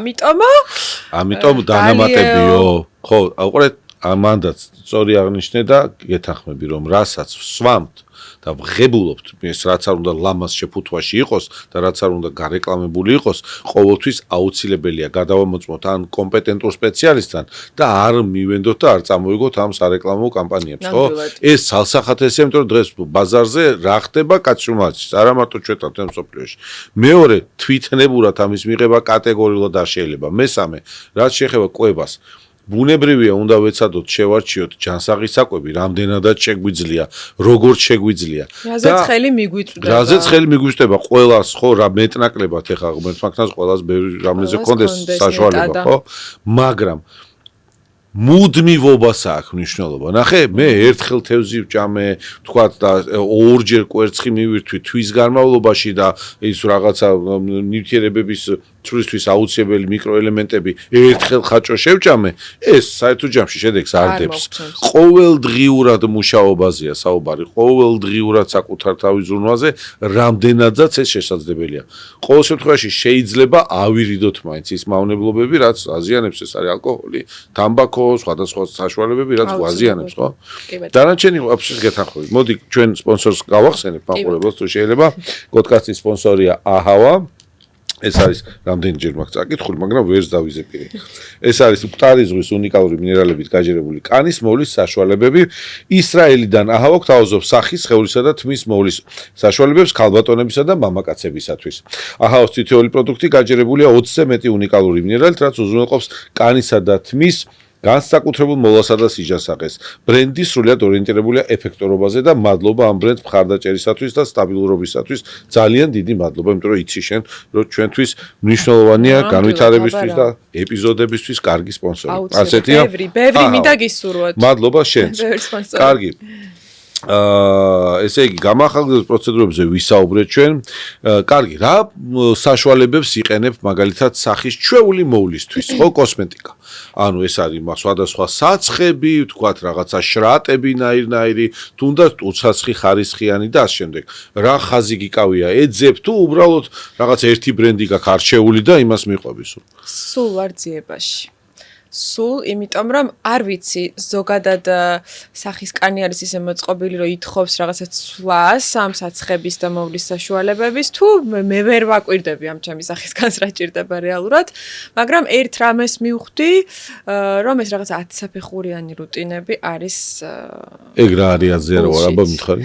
ამიტომ დანამატებიო. ხო, უყურე ამანდაც სწორი აღნიშნე და გეთანხმები რომ რასაც ვსვამთ და ვღებულობთ ეს რაც არ უნდა ლამაზ შეფუთვაში იყოს და რაც არ უნდა გარეკლამებული იყოს ყოველთვის აუცილებელია გადავამოწმოთ ან კომპეტენტურ სპეციალისტთან და არ მივენდოთ და არ წამოვიგოთ ამ სარეკლამო კამპანიებს ხო ეს ცალსახათესია იმიტომ რომ დღეს ბაზარზე რა ხდება კაცშუმაჩის არა მარტო ჩვენთან თემ სოფლიოში მეორე თვითნებურად ამის მიღება კატეგორიულად არ შეიძლება მესამე რაც შეეხება კვებას ბუნებრივია უნდა ვეცადოთ შევარჩიოთ ჯანსაღის საკვები რამდენადაც შეგვიძლია როგორ შეგვიძლია რაზეც ხელი მიგვიწვდება რაზეც ხელი მიგვიწვდება ყველას ხო რა მეტნაკლებად ეხა ღმერთმაგნას ყველას რამეზე კონდეს საშუალება ხო მაგრამ მუდმივობას აქვს მნიშვნელობა. ნახე, მე ერთხელ თევზი ვჭამე, თქვათ და ორჯერ კვერცხი მივირთვი თვის განმავლობაში და ის რაღაცა ნივთიერებების ცვლისთვის აუცილებელი მიკროელემენტები ერთხელ ხაჭო შევჭამე, ეს საერთო ჯამში შედეგს არ დებს. ყოველდღიურად მუშაობაზეა საუბარი, ყოველდღიურად საკუთარ თავის ზრუნვაზე, რამდენადაც ეს შესაძლებელია. ყოველ შემთხვევაში შეიძლება ავირიდოთ მაინც ის მავნებლობები, რაც აზიანებს ეს არის ალკოჰოლი, თამბაქო სხვადასხვა საშუალებები რაც გვაზიანებს ხო? დანარჩენი აბსოლუტურად გეთანხმებით. მოდი ჩვენ სპონსორს გავახსენებ მაყურებელს თუ შეიძლება. პოდკასტის სპონსორია აჰავა. ეს არის რამდენჯერ მაქვს წაკითხული, მაგრამ ვერც დავიზეპირე. ეს არის მკვდარი ზღვის უნიკალური მინერალებით გაჯერებული კანის მოვლის საშუალებები. ისრაელიდან აჰავა გვთავაზობს სახის, სხეულისა და თმის მოვლის საშუალებებს ქალბატონებისა და მამაკაცებისათვის. აჰავის თითოეული პროდუქტი გაჯერებულია 20-ზე მეტი უნიკალური მინერალით, რაც უზრუნველყოფს კანისა და თმის განსაკუთრებულ მოლასა და სიჯანსაღეს. ბრენდი სრულად ორიენტირებულია ეფექტურობაზე და მადლობა ამ ბრენდს მხარდაჭერისათვის და სტაბილურობისათვის. ძალიან დიდი მადლობა, იმიტომ რომ იცი შენ, რომ ჩვენთვის მნიშვნელოვანია განვითარებისთვის და ეპიზოდებისთვის კარგი სპონსორი. ასეთია. ბევრი მინდა გისურვოთ. მადლობა შენს. კარგი. ესე იგი გამახალგების პროცედურებზე ვისაუბრეთ ჩვენ. კარგი, რა საშუალებებს იყენებ მაგალითად სახის ჩვეული მოვლისთვის, ხო, კოსმეტიკა. ანუ ეს არის სხვადასხვა საცხები, თქვათ რაღაცა შრატები ნაირ-ნაირი, თუნდაც უცაცხი ხარისხიანი და ამ შემდეგ. რა ხაზი გიკავია, ეძებ თუ უბრალოდ რაღაც ერთი ბრენდი გაქვს არჩეული და იმას მიყვები სულ. სულ ვარ ძიებაში. სულ, იმიტომ რომ არ ვიცი, ზოგადად სახის კანი არის ისე მოწყობილი, რომ ითხოვს რაღაცა ცვლას ამ საცხების და მოვლის საშუალებების, თუ მე ვერ ვაკვირდები ამ ჩემი სახის განს რა ჭირდება რეალურად, მაგრამ ერთ რამეს მივხვდი, რომ ეს რაღაცა 10 საფეხურიანი რუტინები არის ეგ რა არის აზიარო აბა მითხარი?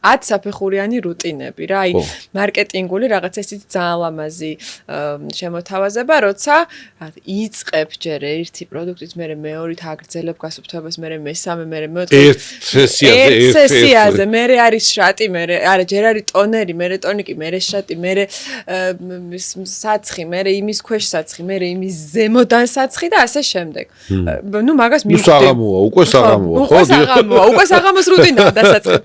10 საფეხურიანი რუტინები რა, აი მარკეტინგული რაღაცა ისეთი ძალიან ლამაზი შემოთავაზება, როცა იწყებ ჯერ ერთი პროდუქტით მე მეორით აგრძელებ გასუფთავებას მე მესამე მე მეოთხე ერთ სესიაზე მე არის შრატი მე არა ჯერ არის ტონერი მე ტონიკი მე შრატი მე საცხი მე იმის ქვეშ საცხი მე იმის ზემოდან საცხი და ასე შემდეგ ნუ მაგას მივხვდი უკვე საღამოა უკვე საღამოს რუტინაა დასაწყი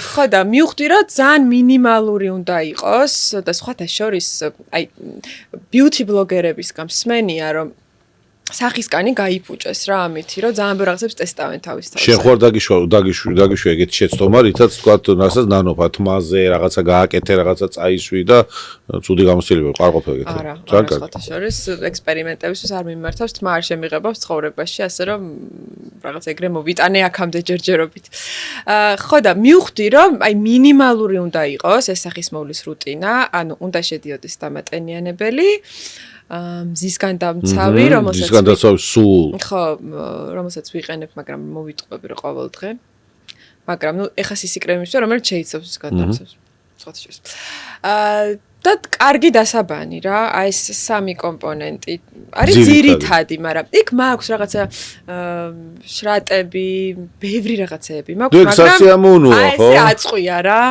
ხო და მივხვდი რომ ძალიან მინიმალური უნდა იყოს და სხვათა შორის აი ბიუთი ბლოგერებისგან მსმენია რომ სახის კანი გაიფუჭეს რა ამითი რომ ძალიან ბევრ რაღაცებს ტესტავენ თავის თავზე. შენ ხوار დაგიშვი ეგეთ შეცდომა რითაც თქვა რასაც ნანოფა თმაზე რაღაცა გააკეთე რაღაცა წაისვი და ცუდი გამოცდილება ყარყოფილ ეგეთ. არა, სხვათა შორის ექსპერიმენტებისთვის არ მიმართავს თმა არ შემიღებავს ცხოვრებაში ასე რომ რაღაც ეგრე მოვიტანე აქამდე ჯერჯერობით. ხო და მივხვდი რომ აი მინიმალური უნდა იყოს ეს სახის მოვლის რუტინა, ანუ უნდა შედიოდეს დამატენიანებელი მზისგან დამცავი, რომელსაც ვიყენებ, მაგრამ მოვიტყვები რა ყოველ დღე. მაგრამ ნუ ეხა სისიკრემის რომელიც შეიცავს მზისგან დამცავს. სხვათა შორის. და კარგი დასაბანი რა, აი ეს სამი კომპონენტი არის ძირითადი, მაგრამ იქ მაქვს რაღაცა შრატები, ბევრი რაღაცეები მაქვს, მაგრამ აი ეს აწყვია რა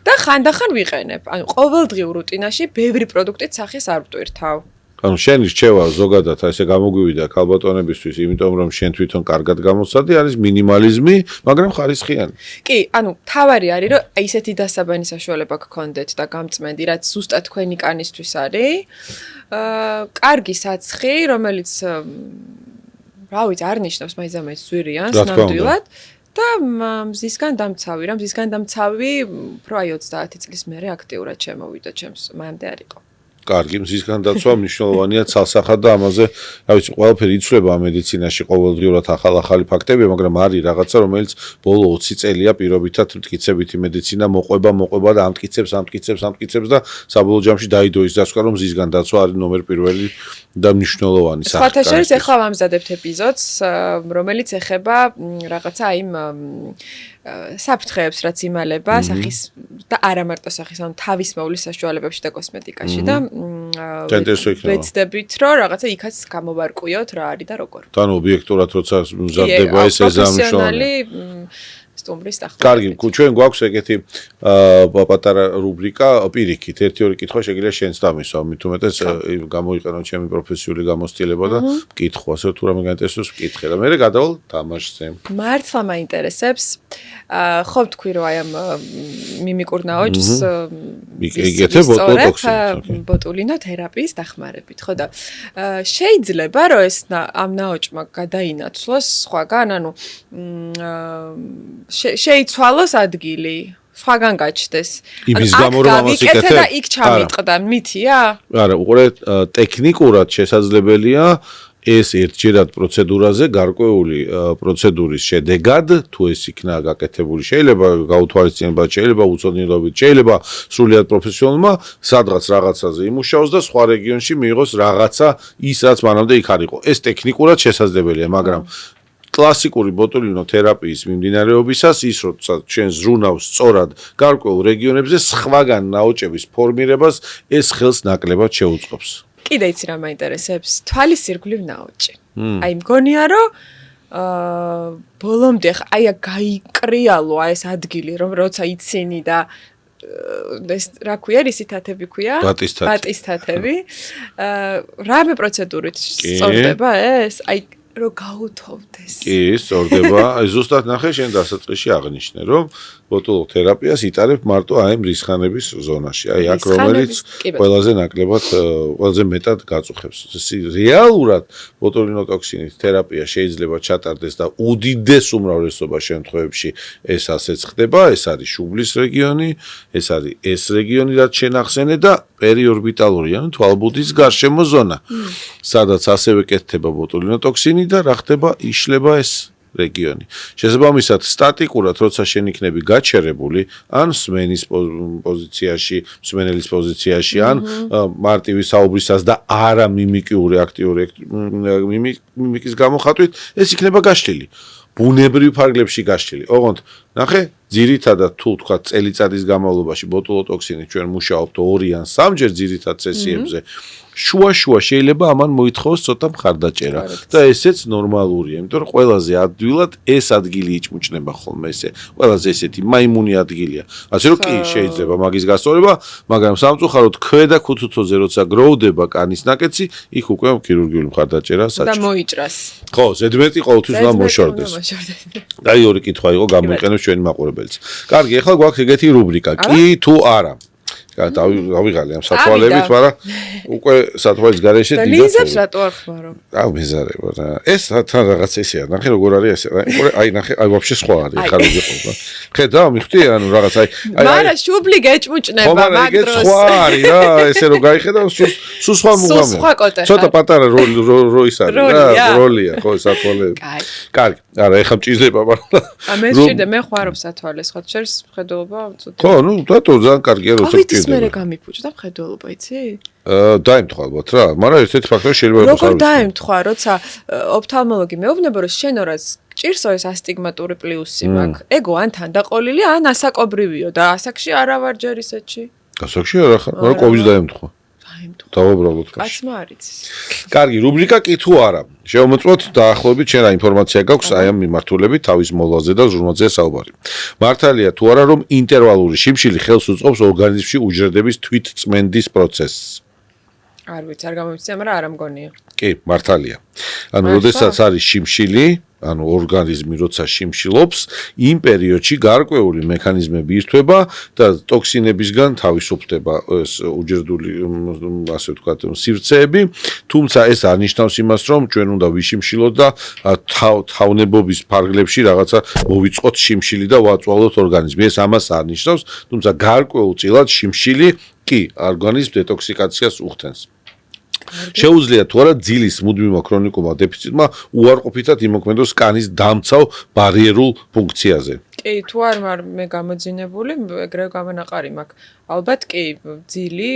და ხანდახან ვიყენებ. ანუ ყოველდღიურ რუტინაში ბევრი პროდუქტით სახეს არ ვტვირთავ. ანუ შენი რჩევა ზოგადად ესე გამოგვივიდა ქალბატონებისთვის, იმიტომ რომ შენ თვითონ კარგად გამოცადი არის მინიმალიზმი, მაგრამ ხარისხიანი. კი, ანუ თავარი არის რომ ისეთი დასაბანი საშუალება გქონდეთ და გამწმენდი, რაც ზუსტად თქვენი კანისთვის არის. კარგი საცხი, რომელიც რა ვიცი, არ ნიშნავს მაინც ზვირიანს ნამდვილად. და მზისგან დამცავი, რა მზისგან დამცავი უფრო აი 30 წლის მერე აქტიურად შემოვიდა ჩემს მანამდე არ იყო. კარგი, მზის განდაცვა მნიშვნელოვანია ცალსახად და ამაზე, რა ვიცი, ყველაფერი იცვლება მედიცინაში ყოველდღიურად ახალ-ახალი ფაქტებია, მაგრამ არის რაღაცა, რომელიც ბოლო 20 წელია პირობითად მტკიცებითი მედიცინა მოყვება და ამტკიცებს და საბოლოო ჯამში დაიდოის დასკვა, რომ მზის განდაცვა არის ნომერ პირველი და მნიშვნელოვანი სახე. სხვათა შორის ახლა ვამზადებთ ეპიზოდს, რომელიც ეხება რაღაცა იმ საფრთხეებს, რაც იმალება სახის და არა მარტო სახის, ანუ თავის მოვლის საშუალებებში და კოსმეტიკაში და ვეცდებით, რომ რაღაცა იქაც გამოვარკვიოთ რა არის და როგორ. თან ობიექტურად როცა მზადდება ეს ეზამშონი. სტუმრის ახლა. კარგი, ჩვენ გვაქვს ეგეთი პატარა რუბრიკა პირიქით, 1-2 კითხვა შეგიძლია შენც დამისვა, მით უმეტეს გამოიყენო ჩემი პროფესიული გამოცდილება და მკითხვა, ასე თუ რამე გაინტერესებს მკითხე და მე გადავალ თამაშზე. მართლა მაინტერესებს. ხო თქვი რომ აი ამ მიმიკურ ნაოჭს იგეთე ბოტულინო თერაპიის დახმარებით, ხო და შეიძლება რომ ეს ამ ნაოჭმა გადაინაცვლოს სხვაგან, ანუ შეიცვალოს ადგილი, სხვაგან გაჩნდეს. იმის გამო რომ ამას იკეთებ და იქ ჩამიტყდა, მითია? არა, უყურე ტექნიკურად შესაძლებელია ეს ერთჯერად პროცედურაზე გარკვეული პროცედურის შედეგად თუ ეს იქნა გაკეთებული შეიძლება გაუთვალისწინებად შეიძლება უწოდნელობით შეიძლება სრულიად პროფესიონალმა სადღაც რაღაცაზე იმუშაოს და სხვა რეგიონში მიიღოს რაღაცა ის რაც მანამდე იქ არ იყო ეს ტექნიკურად შესაძლებელია მაგრამ კლასიკური ბოტულინო თერაპიის მიმდინარეობისას ის როცა ჩვენ ზრუნავს სწორად გარკვეულ რეგიონებზე სხვაგან ნაოჭების ფორმირებას ეს ხელს ნაკლებად შეუწყობს კიდე იცი რა მაინტერესებს თვალის ირგვლივ ნაოჭი აი მგონია რომ ბოლომდე აი გაიკრიალო ეს ადგილი რომ როცა იცინი და ეს რა ქვია რისითათები ქვია ბატისტათები რამე პროცედურით სწორდება ეს აი რომ გაუთოვდეს კი სწორდება აი ზუსტად ნახე შენ დასაწყისში აღნიშნე რომ ბოტულოთერაპიას იტარებ მარტო აი რისხანების ზონაში აი აქ რომელიც ყველაზე ნაკლებად ყველაზე მეტად გაწუხებს რეალურად ბოტულინოტოქსინის თერაპია შეიძლება ჩატარდეს და უდიდეს უმრავლესობა შემთხვევებში ეს ასეც ხდება ეს არის შუბლის რეგიონი ეს არის ეს რეგიონი რაც შენ ახსენე და პერიორბიტალური ანუ თვალბუდის გარშემო ზონა სადაც ასევე კეთდება ბოტულინოტოქსინი და რა ხდება იშლება ეს რეგიონი. შესაბამისად, სტატიკურად, როცა შენ იქნები გაჩერებული, ან სმენის პოზიციაში, სმენელის პოზიციაში, ან მარტივი საუბრისას და არა მიმიკიური აქტიური მიმიკის გამოხატვით, ეს იქნება გაშლილი. ბუნებრივ ფარგლებში გაშლილი. ოღონდ, ნახე, ძირითადად თუ თქვა წელიწადის განმავლობაში ბოტულოტოქსინი ჩვენ მუშაობთ 2 ან 3 ჯერ ძირითად სესიებზე. შუა შეიძლება ამან მოითხოვოს ცოტა მხარდაჭერა და ესეც ნორმალურია, იმიტომ რომ ყველაზე ადვილად ეს ადგილი იჭმუჭნება ხოლმე ესე. ყველაზე ესეთი მაიმუნი ადგილია. ასე რომ კი შეიძლება მაგის გასწორება, მაგრამ სამწუხაროდ ქვედა ქუთუთოზე როცა გროვდება კანის ნაკეცი, იქ უკვე ქირურგიული მხარდაჭერა საჭიროა. და მოიჭრას. ხო, ზედმეტი ყოველთვის უნდა მოშორდეს. და ორი კითხვა იყო გამოიყენებს ჩვენი მაყურებელიც. კარგი, ახლა გვაქვს ეგეთი რუბრიკა, კი თუ არა. დავიღალე ამ სათვალებით, მაგრამ უკვე სათვალის გარეშე დიდად. ლინზებს რატო არ ხმარო? აუ მეზარება რა. ეს თან რაღაც ესეა. ნახე როგორ არის ესე. აი ნახე, აი ვაფშე სხვა არის, ხარ ვიყო. ხედავ, მიხდი, ანუ რაღაც აი მაგრამ შუბლი გეჭმუჭნება მაგ დროს. სხვა არის რა, ესე რომ გაიხედავ, სულ სხვა მუღამია. ცოტა პატარა როის არის რა, როლია, ხო, სათვალები. კარგი. არა, ეხა მჭირდება, მაგრამ მე მჭირდა, მე ხوارობ სათვალეს, ხო, შერს მხედველობა უწოდე. ხო, ნუ დათო ძალიან კარგია, როცა მჭირდება. მე გამიფუჭდა მხედველობა, იცი? დაემთხვა ალბათ რა, მაგრამ ერთ-ერთი ფაქტორი შეიძლება იყოს. როგორ დაემთხვა, როცა ოფთალმოლოგი მეუბნება, რომ შენ ორას ჭირსო ეს ასტიგმატური პლუსი მაქვს. ეგო ან თანდაყოლილი, ან ასაკობრივიო და ასაკში არა ვარ ჯერ ისეთში. ასაკში არა ხარ, მაგრამ კოვიდს დაემთხვა. დავუბრალოთ მაშინ. კაცმა არ იცის. კარგი, რუბრიკა კი თუ არა. შევმოწმოთ დაახლოებით შენ რა ინფორმაცია გაქვს აი ამ მიმართულებით თავის მოლაზე და ზრუნვაზე საუბარი. მართალია თუ არა რომ ინტერვალური შიმშილი ხელს უწყობს ორგანიზმში უჯრედების თვითწმენდის პროცესს. არ ვიცი, არ გამომიცია, მაგრამ არ ამგონია. კი, მართალია. ანუ, როდესაც არის შიმშილი, ანუ ორგანიზმი როცა შიმშილობს, იმ პერიოდში გარკვეული მექანიზმები ირთვება და ტოქსინებისგან თავისუფლდება ეს უჯრედული, ასე ვთქვათ, სივრცეები, თუმცა ეს არ ნიშნავს იმას, რომ ჩვენ უნდა ვიშიმშილოთ და თავნებობის ფარგლებში რაღაცა მოვიწყოთ შიმშილი და ვაწვალოთ ორგანიზმი. ეს ამას არ ნიშნავს, თუმცა გარკვეულწილად შიმშილი კი ორგანიზმ დეტოქსიკაციას უხდენს. შეუძლია თუ არა ძილის მუდმივმა ქრონიკულმა დეფიციტმა უარყოფითად იმოქმედოს კანის დამცავ ბარიერულ ფუნქციაზე. კი, თუ არ ვარ მე გამოძინებული, ეგრევე გამონაყარი მაქვს. ალბათ კი, ძილი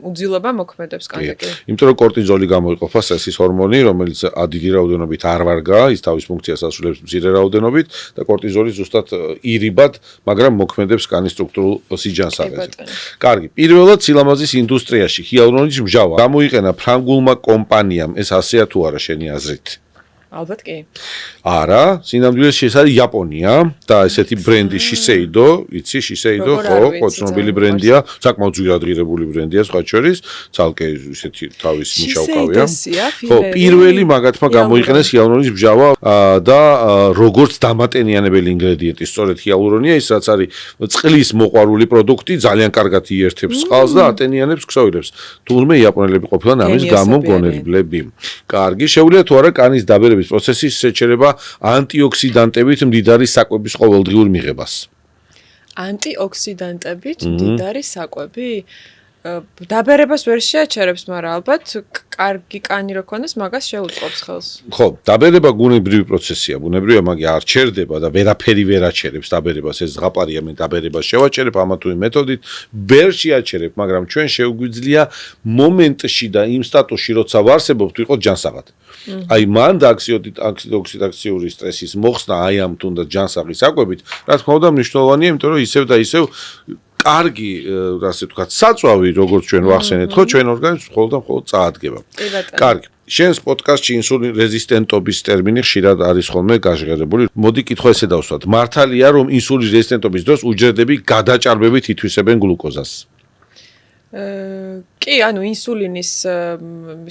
უძილობა მოქმედებს კანზე კი. იმიტომ რომ კორტიზოლი გამოიყოფა სტრესის ჰორმონი, რომელიც დიდი რაოდენობით არ ვარგაა, ის თავის ფუნქციას ასრულებს მცირე რაოდენობით და კორტიზოლი ზუსტად ირიბად, მაგრამ მოქმედებს კანის სტრუქტურულ სიჯანსაღეზე. კარგი, პირველად სილამაზის ინდუსტრიაში ჰიალურონის მჟავა გამოიყენა ფრანგულმა კომპანიამ, ეს ასეა თუ არა შენი აზრით? ალბათ კი. არა, სინამდვილეში ეს არის იაპონია და ესეთი ბრენდი Shiseido, იცი Shiseido, ხო, ცნობილი ბრენდია, საკმაოდ ძვირადღირებული ბრენდია სხვა შორის, ცალკე ესეთი თავის მუშაობია. ხო, პირველი მაგათმა გამოიყენეს ჰიალურონის მჟავა და როგორც დამატენიანებელი ინგრედიენტი, სწორედ ჰიალურონია, ის რაც არის წყლის მოყვარული პროდუქტი, ძალიან კარგად იერთებს წყალს და ატენიანებს ქსოვილებს. თურმე იაპონელები ყოფილან ამის გამოგონებლები. კარგი, შეუძლია თუ არა კანის დაბერების პროცესის შეჩერება ანტიოქსიდანტებით მდიდარი საკვების ყოველდღიურ მიღებას. ანტიოქსიდანტებით მდიდარი საკვები? დაბერებას ვერ შეაჩერებს, მაგრამ ალბათ კარგი კანი რო ქონდეს, მაგას შეუწყობს ხელს. ხო, დაბერება ბუნებრივი პროცესია, ბუნებრივია, მაგრამ არ ჩერდება და ვერაფერი ვერ აჩერებს დაბერებას, ეს ზღაპარია, მე დაბერებას შევაჩერებ ამა თუ იმ მეთოდით, ვერ შეაჩერებ, მაგრამ ჩვენ შეგვიძლია მომენტში და იმ სტატუსში, როცა ვარსებობთ, ვიყოთ ჯანსაღად. აი მან და ოქსიდაციური სტრესის მოხსნა აი ამ თუნდაც ჯანსაღი საკვებით, რა თქმა უნდა მნიშვნელოვანია, იმიტომ რომ ისევ და ისევ კარგი, ასე ვთქვათ, საწვავი, როგორც ჩვენ ვახსენეთ, ხო, ჩვენ ორგანიზმს მხოლოდ და მხოლოდ წაადგება. კარგი. შენს პოდკასტში ინსულინ რეზისტენტობის ტერმინი ხშირად არის ხოლმე გაჟღერებული. მოდი კითხვა ესე დავსვათ. მართალია, რომ ინსულინ რეზისტენტობის დროს უჯრედები გადაჭარბებით ითვისებენ გლუკოზას? კი, ანუ ინსულინის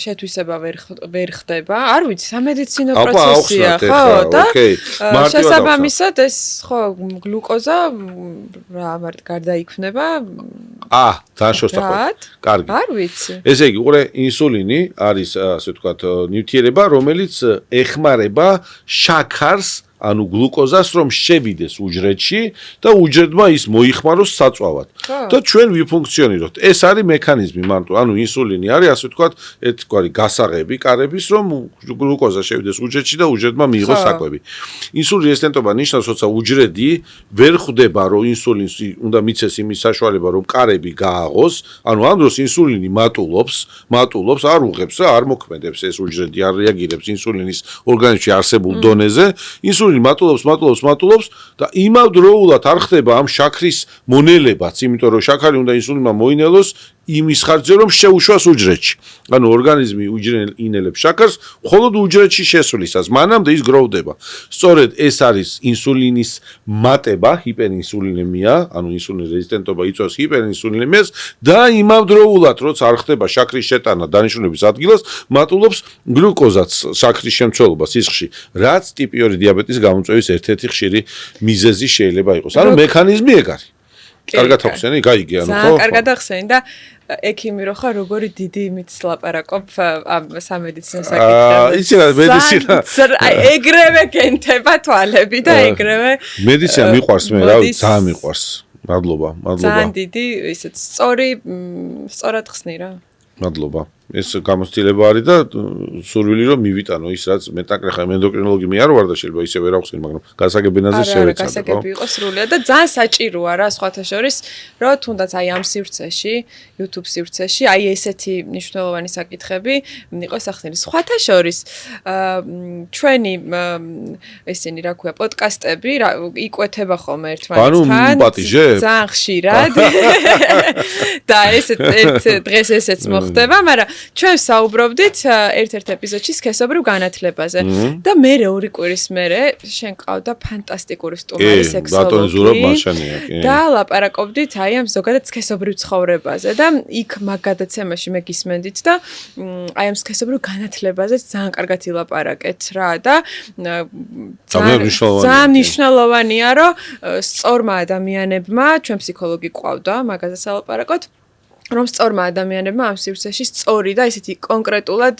შეთვისება ვერ ხდება. არ ვიცი, სამედიცინო პროცესია, ხო, და შესაბამისად ეს ხო გლუკოზა რა ამარტ გარდაიქმნება. ძალიან შესაძლოა. კარგი. არ ვიცი. ესე იგი, უყურე, ინსულინი არის, ასე ვთქვათ, ნივთიერება, რომელიც ეხმარება შაქარს ანუ გლუკოზას რომ შევიდეს უჯრედში და უჯრედმა ის მოიხმაროს საწვავად და ჩვენ ვიფუნქციონიროთ. ეს არის მექანიზმი მარტო, ანუ ინსულინი არის ასე ვთქვათ, ერთგვარი გასაღები კარების რომ გლუკოზა შევიდეს უჯრედში და უჯრედმა მიიღოს საკვები. ინსულინ რეზისტენტობა ნიშნავს, როცა უჯრედი ვერ ხვდება, რომ ინსულინს უნდა მიცეს იმის საშუალება, რომ კარები გააღოს, ანუ ამ დროს ინსულინი მატულობს, არ უღებს და არ მოქმედებს ეს უჯრედი, არ რეაგირებს ინსულინის ორგანიზმში არსებულ დონეზე. მატულობს და იმავდროულად არ ხდება ამ შაქრის მონელებაც, იმიტომ რომ შაქარი უნდა ინსულინმა მოინელოს იმის ხარჯზე რომ შეუშვას უჯრედში. ანუ ორგანიზმი ინელებს შაქარს მხოლოდ უჯრედში შესვლისას, მანამდე ის გროვდება. სწორედ ეს არის ინსულინის მატება, ჰიპერინსულინემია, ანუ ინსულინის რეზისტენტობა იწვევს ჰიპერინსულინემიას და იმავდროულად, როცა არ ხდება შაქრის შეტანა დანიშნულების ადგილას, მატულობს გლუკოზაც შაქრის შემცველობა სისხლში, რაც ტიპი 2 დიაბეტის გამოწვევის ერთ-ერთი ხშირი მიზეზი შეიძლება იყოს. ანუ მექანიზმი ეგ არის. კარგად ახსენე, გაიგე, ანუ ხო? კარგად ახსენე და ექიმი რო ხარ, როგორი დიდი იმით ლაპარაკობ ამ სამედიცინო საკითხებზე. იცი რა, მედიცინა. ეგრევე გენთება თვალები და ეგრევე მედიცინა მიყვარს მე, რა ვიცი, ძალიან მიყვარს. მადლობა. ძალიან დიდი, ისეთ სწორად ხსნი რა. მადლობა. ეს გამოცდილება არის და სურვილი რომ მივიტანო ის რაც მეტაკრეხა ენდოკრინოლოგი მე არ ვარ და შეიძლება ისე ვერ აღხსნი, მაგრამ გასაგებინაზე შევეცადე. არა, გასაგები იყო სრულიად და ძალიან საჭიროა რა სხვათა შორის, რომ თუნდაც აი ამ სივრცეში, YouTube სივრცეში, აი ესეთი მნიშვნელოვანი საკითხები იყოს ახსნილი. სხვათა შორის, ჩვენი ესენი რა ქვია, პოდკასტები იკვეთება ხოლმე ერთმანეთთან. ძალიან ხშირად. და ეს დღეს ესეც მოხდება, მაგრამ ჩვენ საუბრობდით ერთ-ერთ ეპიზოდში სქესობრივ განათლებაზე და მე ორი კვირის მერე შენ ყავდა ფანტასტიკური სტუმარი სექსოლოგი და ლაპარაკობდით აი ამ ზოგადად სქესობრივ ცხოვრებაზე და იქ მაგ გადაცემაში მე გისმენდით და აი ამ სქესობრივ განათლებაზე ძალიან კარგად ილაპარაკეთ რა და ძალიან მნიშვნელოვანია რომ სწორმა ადამიანებმა ჩვენ ფსიქოლოგი ყავდა მაგაზე სალაპარაკოთ რომ სწორმა ადამიანებმა ამ სივრცეში სწორი და ისეთი კონკრეტულად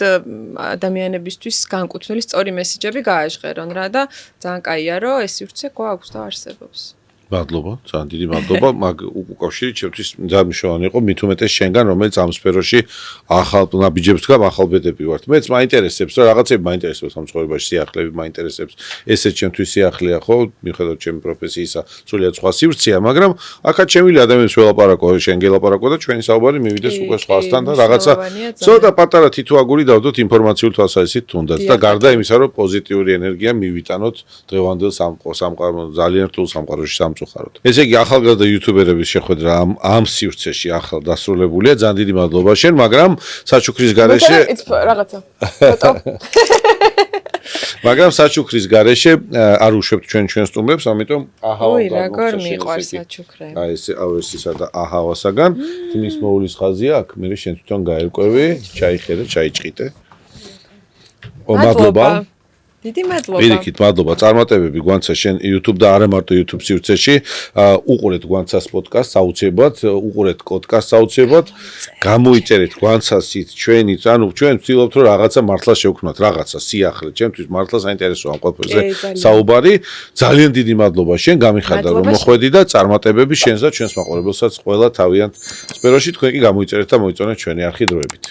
ადამიანებისთვის განკუთვნილი სწორი მესიჯები გააჟღერონ რა და ძალიან კაია რომ ეს სივრცე გვაქვს და არსებობს. მადლობა, ძალიან დიდი მადლობა. მაგ უკავშირით ჩემთვის ძალიან მნიშვნელოვანი იყო, მით უმეტეს შენგან, რომელიც ამ სფეროში ახალ ნაბიჯებს დგամ, ახალ ბედები ვართ. მეც მაინტერესებს, რომ რაღაცები მაინტერესებს ამ ცხოვრებაში, სიახლეები მაინტერესებს. ესეც ჩემთვის სიახლეა, ხო, მიუხედავად ჩემი პროფესიისა, სრულიად სხვა სივრცეა, მაგრამ აქაც შემიძლია ადამიანებს ველაპარაკო, შენ გელაპარაკო და ჩვენი საუბარი მივიდეს უკვე სხვასთან და რაღაცა ცოტა პატარა თითოაგური დავდოთ ინფორმაციულ თვალსაზრისით თუნდაც და გარდა იმისა, რომ პოზიტიური ენერგია მივიტანოთ დღევანდელ სამყარო ძალიან რთულ სამყაროში სამწუხაროდ. ესე იგი ახალგაზრდა იუთუბერების შეხვედრა ამ სივრცეში ახალ დასრულებულია. ძალიან დიდი მადლობა შენ, მაგრამ საჩუქრის გარეშე რაღაცა. მაგრამ საჩუქრის გარეშე არ უშვებთ ჩვენ სტუმრებს, ამიტომ აჰავა ოი, როგორ მიყვარს საჩუქრე. აი ეს ავერსისა და აჰავასაგან თმის მოულის ხაზია აქ, მე შენ თვითონ გაერკვევი, ჩაიხედე, ჩაიჭყიდე. მადლობა. დიდი მადლობა. პირიქით, მადლობა. წარმატებები გვანცა შენ YouTube და არა მარტო YouTube სივრცეში. უყურეთ გვანცას პოდკასტს აუცილებლად, უყურეთ კოდკასტს აუცილებლად. გამოიწერეთ გვანცასით ჩვენიც, ანუ ჩვენ ვცდილობთ რომ რაღაცა მართლა შევქმნათ, რაღაცა სიახლე. ჩემთვის მართლა საინტერესოა ამ ყველაფერზე საუბარი. ძალიან დიდი მადლობა შენ, გამიხარდა რომ მოხვედი და წარმატებები შენს და ჩვენს მაყურებელსაც ყველა თავიანთ სფეროში. თქვენ კი გამოიწერეთ და მოიწონეთ ჩვენი არხი დროებით.